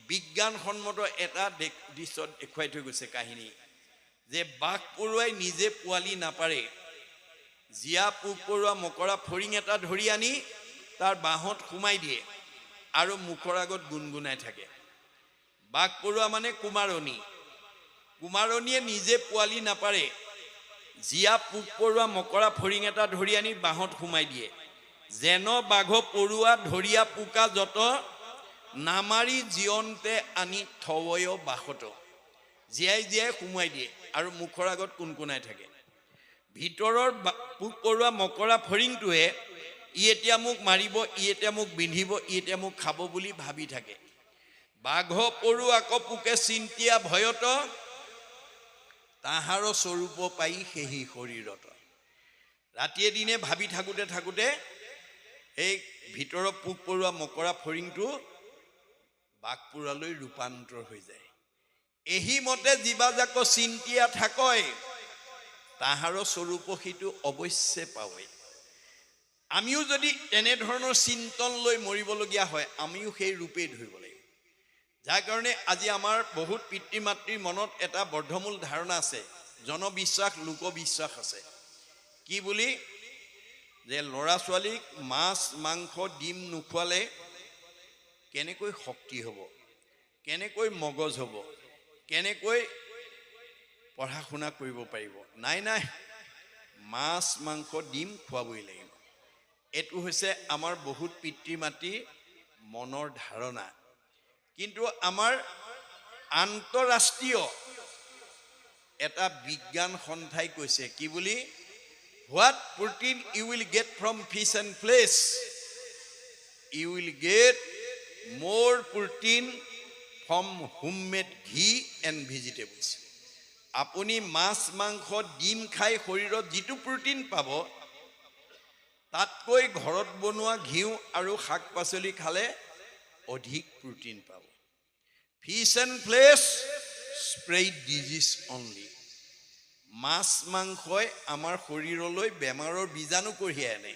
বিজ্ঞানসন্মত এটা দৃশ্যত দেখুৱাই থৈ গৈছে কাহিনী, যে বাঘ পৰুৱাই নিজে পোৱালি নাপাৰে, জীয়া পোক পৰুৱা মকৰা ফৰিং এটা ধৰি আনি তাৰ বাঁহত সোমাই দিয়ে আৰু মুখৰ আগত গুণগুণাই থাকে। বাঘ পৰুৱা মানে কুমাৰণী, কুমাৰণীয়ে নিজে পোৱালি নাপাৰে, জীয়া পোক পৰুৱা মকৰা ফৰিং এটা ধৰি আনি বাঁহত সোমাই দিয়ে। যেন বাঘ পৰুৱা ধৰিয়া পোকা যত, নামাৰি জীয়ন্তে আনি থৱয় বাসত। জীয়াই জীয়াই সোমোৱাই দিয়ে আৰু মুখৰ আগত কুণকুণাই থাকে। ভিতৰৰ পোক পৰুৱা মকৰা ফৰিংটোৱে ই এতিয়া মোক মাৰিব, ই এতিয়া মোক বিন্ধিব, ই এতিয়া মোক খাব বুলি ভাবি থাকে। বাঘ পৰুৱাক পোকে চিন্তিয়া ভয়ত, তাহাৰ স্বৰূপ পাই সেহি শৰীৰত। ৰাতিয়ে দিনে ভাবি থাকোঁতে থাকোঁতে এই ভিতৰৰ পোক পৰুৱা মকৰা ফৰিংটো বাঘ পৰুৱালৈ ৰূপান্তৰ হৈ যায়। এহি মতে জীৱা যাক চিন্তিয়া থাকয়, তাহাৰ স্বৰূপ সিটো অৱশ্যে পাৱই। আমিও যদি এনেধৰণৰ চিন্তন লৈ মৰিবলগীয়া হয় আমিও সেই ৰূপেই ধৰিব লাগিব। যাৰ কাৰণে আজি আমাৰ বহুত পিতৃ মাতৃৰ মনত এটা বৰ্ধমূল ধাৰণা আছে, জনবিশ্বাস, লোকবিশ্বাস আছে। কি বুলি? যে ল'ৰা ছোৱালীক মাছ মাংস ডিম নোখোৱালে কেনেকৈ শক্তি হ'ব, কেনেকৈ মগজ হ'ব, কেনেকৈ পঢ়া শুনা কৰিব পাৰিব। নাই নাই, মাছ মাংস ডিম খোৱাবই লাগিব। এইটো হৈছে আমাৰ বহুত পিতৃ মাতৃৰ মনৰ ধাৰণা। কিন্তু আমাৰ আন্তঃৰাষ্ট্ৰীয় এটা বিজ্ঞান সন্থাই কৈছে কি বুলি? What protein you will get from fish and flesh? You will get more protein from homemade ghee and vegetables. আপুনি মাছ মাংস ডিম খাই শৰীৰত যিটো প্ৰটিন পাব তাতকৈ ঘৰত বনোৱা ঘিউ আৰু শাক পাচলি খালে অধিক প্ৰটিন পাব। Fish and flesh spread disease only. মাছ মাংসই আমাৰ শৰীৰলৈ বেমাৰৰ বীজাণু কঢ়িয়াই আনে।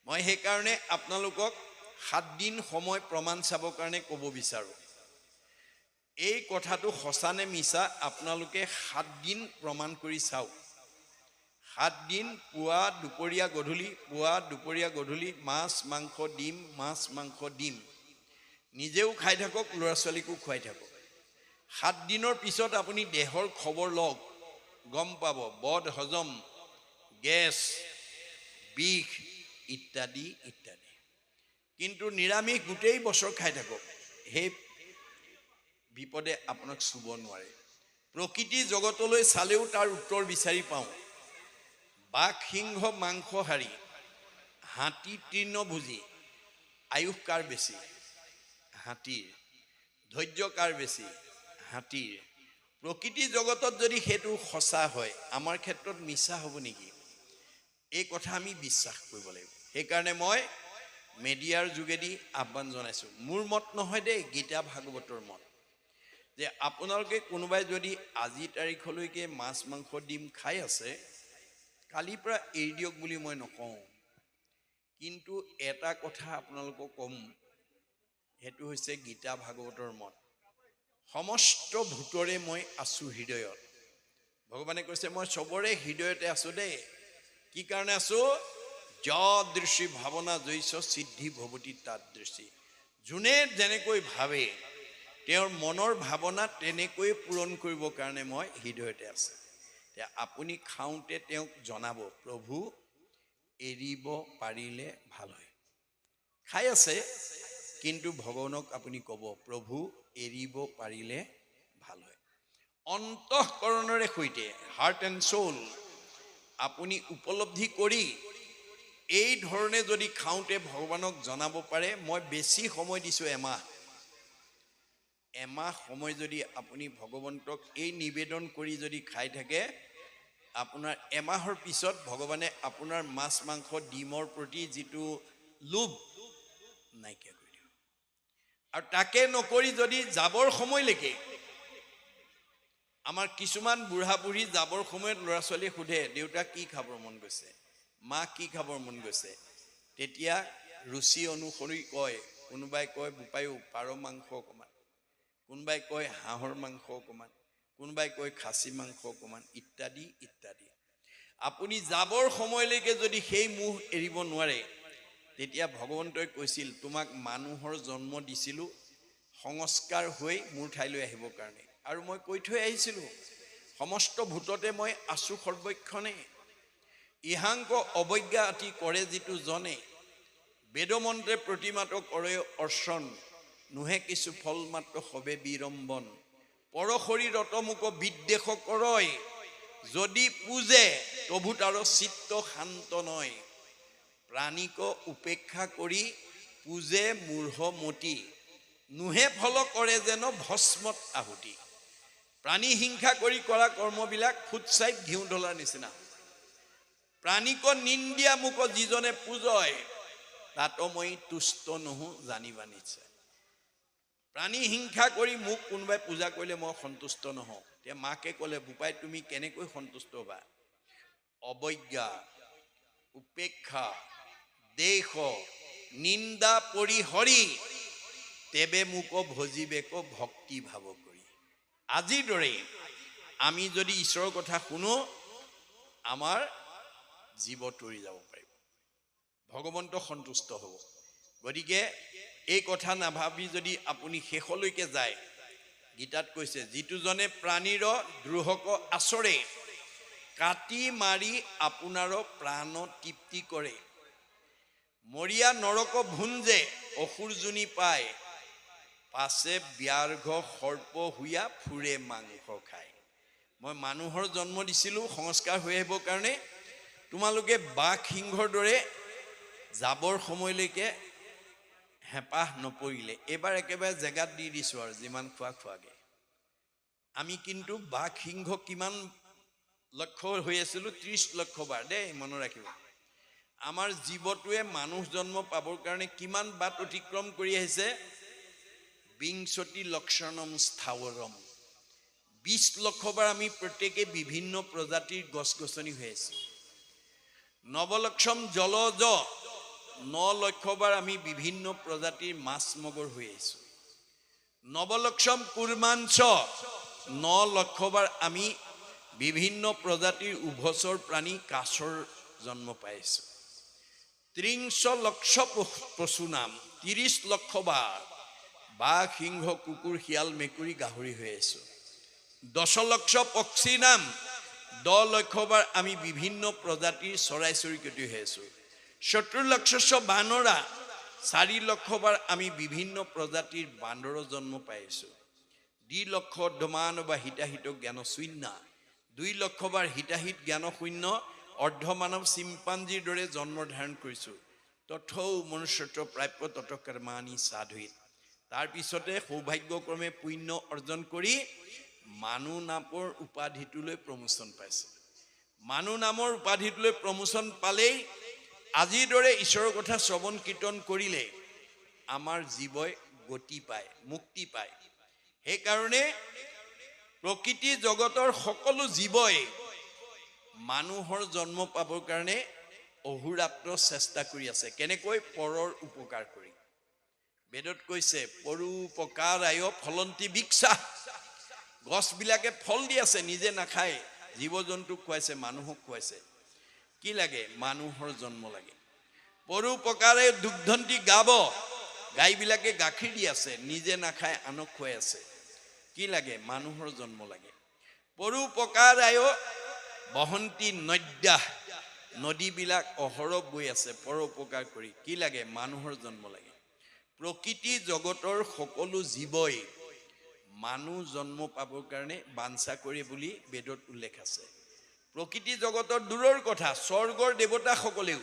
মই সেইকাৰণে আপোনালোকক 7 দিন সময় প্ৰমাণ চাবৰ কাৰণে ক'ব বিচাৰোঁ। এই কথাটো সঁচা নে মিছা আপোনালোকে 7 দিন প্ৰমাণ কৰি চাওক। 7 দিন পুৱা দুপৰীয়া গধূলি, পুৱা দুপৰীয়া গধূলি মাছ মাংস ডিম, মাছ মাংস ডিম নিজেও খাই থাকক, ল'ৰা ছোৱালীকো খুৱাই থাকক। 7 দিনৰ পিছত আপুনি দেহৰ খবৰ লওক, গম পাব বদ হজম, গেছ, বিষ ইত্যাদি ইত্যাদি। কিন্তু নিৰামিষ গোটেই বছৰ খাই থাকক, সেই বিপদে আপোনাক চুব নোৱাৰে। প্ৰকৃতি জগতলৈ চালেও তাৰ উত্তৰ বিচাৰি পাওঁ। বাঘ সিংহ মাংসহাৰী, হাতী তৃণভোজী, আয়ুস কাৰ বেছি? হাতীৰ। ধৈৰ্য কাৰ বেছি? হাতীৰ। প্ৰকৃতি জগতত যদি সেইটো সঁচা হয় আমাৰ ক্ষেত্ৰত মিছা হ'ব নেকি? এই কথা আমি বিশ্বাস কৰিব লাগিব। সেইকাৰণে মই মিডিয়াৰ যোগেদি আহ্বান জনাইছোঁ। মোৰ মত নহয় দেই, গীতা ভাগৱতৰ মত, যে আপোনালোকে কোনোবাই যদি আজি তাৰিখলৈকে মাছ মাংস ডিম খাই আছে কালিৰ পৰা এৰি দিয়ক বুলি মই নকওঁ। কিন্তু এটা কথা আপোনালোকক ক'ম, সেইটো হৈছে গীতা ভাগৱতৰ মত। সমস্ত ভূতৰে মই আছোঁ হৃদয়ত। ভগৱানে কৈছে মই চবৰে হৃদয়তে আছোঁ দেই। কি কাৰণে আছোঁ? যদৃশী ভাৱনা জৈছ সিদ্ধি ভৱতি তাদৃশী। যোনে যেনেকৈ ভাবে তেওঁৰ মনৰ ভাৱনা তেনেকৈ পূৰণ কৰিবৰ কাৰণে মই হৃদয়তে আছোঁ। আপুনি খাওঁতে তেওঁক জনাব, প্ৰভু এৰিব পাৰিলে ভাল হয়। খাই আছে কিন্তু ভগৱানক আপুনি ক'ব, প্ৰভু এৰিব পাৰিলে ভাল হয়। অন্তঃকৰণৰে সৈতে, হাৰ্ট এণ্ড সোল আপুনি উপলব্ধি কৰি এই ধৰণে যদি খাওঁতে ভগৱানক জনাব পাৰে, মই বেছি সময় দিছোঁ এমাহ সময় যদি আপুনি ভগৱন্তক এই নিবেদন কৰি যদি খাই থাকে, আপোনাৰ এমাহৰ পিছত ভগৱানে আপোনাৰ মাছ মাংস ডিমৰ প্ৰতি যিটো লোভ নাইকিয়া কৰি দিব। আৰু তাকে নকৰি যদি যাবৰ সময়লৈকে, আমাৰ কিছুমান বুঢ়া বুঢ়ী যাবৰ সময়ত ল'ৰা ছোৱালীয়ে সোধে, দেউতা কি খাবৰ মন গৈছে, মা কি খাবৰ মন গৈছে? তেতিয়া ৰুচি অনুসৰি কয়, কোনোবাই কয় বোপায়ো পাৰ মাংস অকণমান, কোনোবাই কয় হাঁহৰ মাংস অকণমান, কোনোবাই কয় খাচী মাংস অকণমান ইত্যাদি ইত্যাদি। আপুনি যাবৰ সময়লৈকে যদি সেই মোহ এৰিব নোৱাৰে, তেতিয়া ভগৱন্তই কৈছিল তোমাক মানুহৰ জন্ম দিছিলোঁ সংস্কাৰ হৈ মোৰ ঠাইলৈ আহিবৰ কাৰণে। আৰু মই কৈ থৈ আহিছিলোঁ, সমস্ত ভূততে মই আছোঁ সৰ্বক্ষণে। ইহাংক অৱজ্ঞা আতি কৰে যিটো জনে, বেদমন্ত্ৰে প্ৰতিমাত কৰে অৰ্চন, নোহে কিছু ফল মাত্ৰ সবে বিৰম্বন। পৰশৰী ৰতমুক বিদ্বেষ কৰয়, যদি পূজে তভু তাৰ চিত্ত শান্ত নয়। প্ৰাণীক উপেক্ষা কৰি পূজে মূঢ়মতি, নোহে ফল কৰে যেন ভস্মত আহুতি। প্ৰাণী হিংসা কৰি কৰা কৰ্মবিলাক ফুটছাইত ঘিউ ঢলাৰ নিচিনা। প্ৰাণীক নিন্দিয়া মোক যিজনে পূজয়, তাত মই তুষ্ট নহো জানিবা নিশ্চয়। প্ৰাণী হিংসা কৰি মোক কোনোবাই পূজা কৰিলে মই সন্তুষ্ট নহওঁ। এতিয়া মাকে ক'লে, বোপাই তুমি কেনেকৈ সন্তুষ্ট হ'বা? অৱজ্ঞা, উপেক্ষা, দেশ নিন্দা পৰিহৰি তেবে মোক ভজিবেক ভক্তি ভাৱ কৰি। আজিৰ দৰে আমি যদি ঈশ্বৰৰ কথা শুনো, আমাৰ জীৱ তৰি যাব পাৰিব, ভগৱন্ত সন্তুষ্ট হ'ব। গতিকে এই কথা নাভাবি যদি আপুনি শেষলৈকে যায়, গীতাত কৈছে, যিটোজনে প্ৰাণীৰ দ্ৰোহক আচৰে কাটি মাৰি আপোনাৰ প্ৰাণ তৃপ্তি কৰে, মৰিয়া নৰক ভুঞ্জে অসুৰ জুনি পায়, পাছে ব্যাঘ্ৰ সৰ্প হুয়া ফুৰে মাংস খায়। মই মানুহৰ জন্ম দিছিলোঁ সংস্কাৰ হৈ আহিবৰ কাৰণে, তোমালোকে বাঘ সিংহৰ দৰে যাবৰ সময়লৈকে হেঁপাহ নপৰিলে। এইবাৰ একেবাৰে জেগাত দি দিছোঁ আৰু যিমান খোৱাগে। আমি কিন্তু বাঘ সিংহ কিমান লক্ষ্য হৈ আছিলোঁ? 30 লক্ষ বাৰ দেই, মনত ৰাখিব। আমাৰ জীৱটোৱে মানুহ জন্ম পাবৰ কাৰণে কিমান বাট অতিক্ৰম কৰি আহিছে? বিংশতি লক্ষণম স্থাৱৰম, 20 লক্ষ বাৰ আমি প্ৰত্যেকে বিভিন্ন প্ৰজাতিৰ গছ গছনি হৈ আছো। নৱলক্ষম জলজ, 9 লক্ষ বাৰ আমি বিভিন্ন প্ৰজাতিৰ মাছ মগৰ হৈ আহিছো। নৱলক্ষম কুৰ্মাঞ্চ, 9 লক্ষ বাৰ আমি বিভিন্ন প্ৰজাতিৰ উভচৰ প্ৰাণী কাছৰ জন্ম পাইছো। 30 লক্ষ পশু নাম, 30 লক্ষ বাৰ বাঘ সিংহ কুকুৰ শিয়াল মেকুৰী গাহৰি হৈ আছো। 10 লক্ষ পক্ষী নাম, 10 লক্ষ বাৰ আমি বিভিন্ন প্ৰজাতিৰ চৰাই চিৰিকটি হৈ আছো। 70 লক্ষ বানৰা, 4 লক্ষ বাৰ আমি বিভিন্ন প্ৰজাতিৰ বান্দৰৰ জন্ম পাইছো। 2 লক্ষ দমান বা হিতাহিত জ্ঞান শূন্য, 2 লক্ষ বাৰ হিতাহিত জ্ঞান শূন্য অৰ্ধমানৱ চিম্পাঞ্জীৰ দৰে জন্ম ধাৰণ কৰিছো। তথৌ মনুষ্যত্ব প্ৰাপ্য তত কৰ্মাণি সাধুইত। তাৰপিছতে সৌভাগ্যক্ৰমে পুণ্য অৰ্জন কৰি মানুহ নামৰ উপাধিটোলৈ প্ৰমোচন পাইছে। মানুহ নামৰ উপাধিটোলৈ প্ৰমোচন পালেই আজিৰ দৰে ঈশ্বৰৰ কথা শ্ৰৱণ কীৰ্তন কৰিলে আমাৰ জীৱই গতি পায়, মুক্তি পায়। সেইকাৰণে প্ৰকৃতি জগতৰ সকলো জীৱই মানুহৰ জন্ম পাবৰ কাৰণে অহোৰাত্ৰ চেষ্টা কৰি আছে। কেনেকৈ? পৰৰ উপকাৰ কৰি। বেদত কৈছে পৰোপকাৰায় ফলন্তি বৃক্ষা, গছবিলাকে ফল দি আছে, নিজে নাখায়, জীৱ জন্তুক খুৱাইছে, মানুহক খুৱাইছে। কি লাগে? মানুহৰ জন্ম লাগে। পৰোপকাৰে দুগ্ধন্তি গাব, গাইবিলাকে গাখীৰ দি আছে, নিজে নাখায়, আনক খুৱাই আছে। কি লাগে? মানুহৰ জন্ম লাগে। পৰোপকাৰায় বহন্তি নদ্যাহ, নদীবিলাক অহৰহ বৈ আছে পৰোপকাৰ কৰি। কি লাগে? মানুহৰ জন্ম লাগে। প্ৰকৃতি জগতৰ সকলো জীৱই মানুহ জন্ম পাবৰ কাৰণে বাঞ্ছা কৰে বুলি বেদত উল্লেখ আছে। প্ৰকৃতি জগতৰ দূৰৰ কথা, স্বৰ্গৰ দেৱতাসকলেও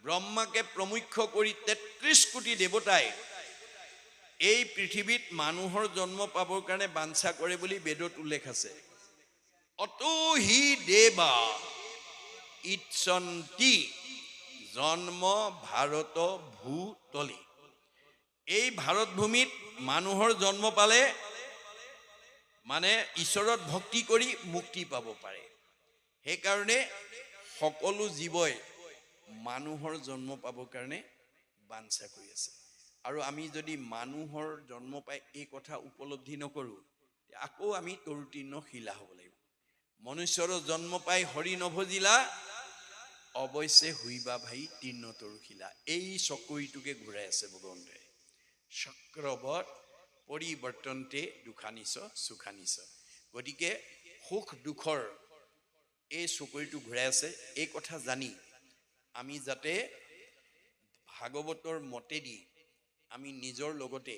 ব্ৰহ্মাকে প্ৰমুখ্য কৰি 33 কোটি দেৱতাই এই পৃথিৱীত মানুহৰ জন্ম পাবৰ কাৰণে বাঞ্ছা কৰে বুলি বেদত উল্লেখ আছে। অতো হি দেৱা ইচ্ছন্তি জন্ম ভাৰত ভূতলি। এই ভাৰত ভূমিত মানুহৰ জন্ম পালে মানে ঈশ্বৰত ভক্তি কৰি মুক্তি পাব পাৰে। সেইকাৰণে সকলো জীৱই মানুহৰ জন্ম পাবৰ কাৰণে বাঞ্ছা কৰি আছে। আৰু আমি যদি মানুহৰ জন্ম পাই এই কথা উপলব্ধি নকৰোঁ, আকৌ আমি তৰুতীৰ্ণ শিলা হ'ব লাগিব। মনুষ্যৰ জন্ম পাই হৰি নভজিলা, অৱশ্যে হুইবা ভাই তীৰ্ণ তৰু শিলা। এই চকৰিটোকে ঘূৰাই আছে ভগৱন্তই। চক্ৰবত পৰিৱৰ্তনতে দুখানিছ সুখানিছ। গতিকে সুখ দুখৰ এই চকৰিটো ঘূৰাই আছে। এই কথা জানি আমি যাতে ভাগৱতৰ মতেদি আমি নিজৰ লগতে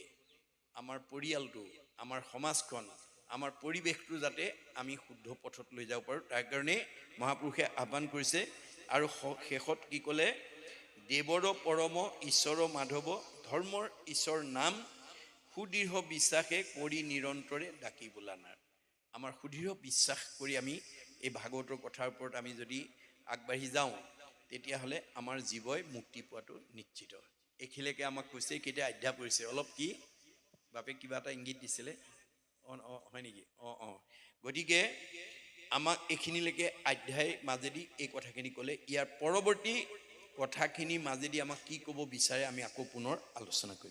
আমাৰ পৰিয়ালটো, আমাৰ সমাজখন, আমাৰ পৰিৱেশটো যাতে আমি শুদ্ধ পথত লৈ যাব পাৰোঁ, তাৰ কাৰণে মহাপুৰুষে আহ্বান কৰিছে। আৰু শেষত কি ক'লে? দেৱৰ পৰম ঈশ্বৰ মাধৱ, ধৰ্মৰ ঈশ্বৰ নাম, সুদৃঢ় বিশ্বাসে কৰি নিৰন্তৰে ডাকি বোলা নাৰ। আমাৰ সুদৃঢ় বিশ্বাস কৰি আমি এই ভাগৱতৰ কথাৰ ওপৰত আমি যদি আগবাঢ়ি যাওঁ, তেতিয়াহ'লে আমাৰ জীৱই মুক্তি পোৱাটো নিশ্চিত। এইখিনিলৈকে আমাক কৈছে। কেতিয়া অধ্যায় পৰিছে? অলপ কি বাপে কিবা এটা ইংগিত দিছিলে? হয় নেকি? গতিকে আমাক এইখিনিলৈকে অধ্যায় মাজেদি এই কথাখিনি ক'লে। ইয়াৰ পৰৱৰ্তী কথাখিনিৰ মাজেদি আমাক কি ক'ব বিচাৰে আমি আকৌ পুনৰ আলোচনা কৰিম।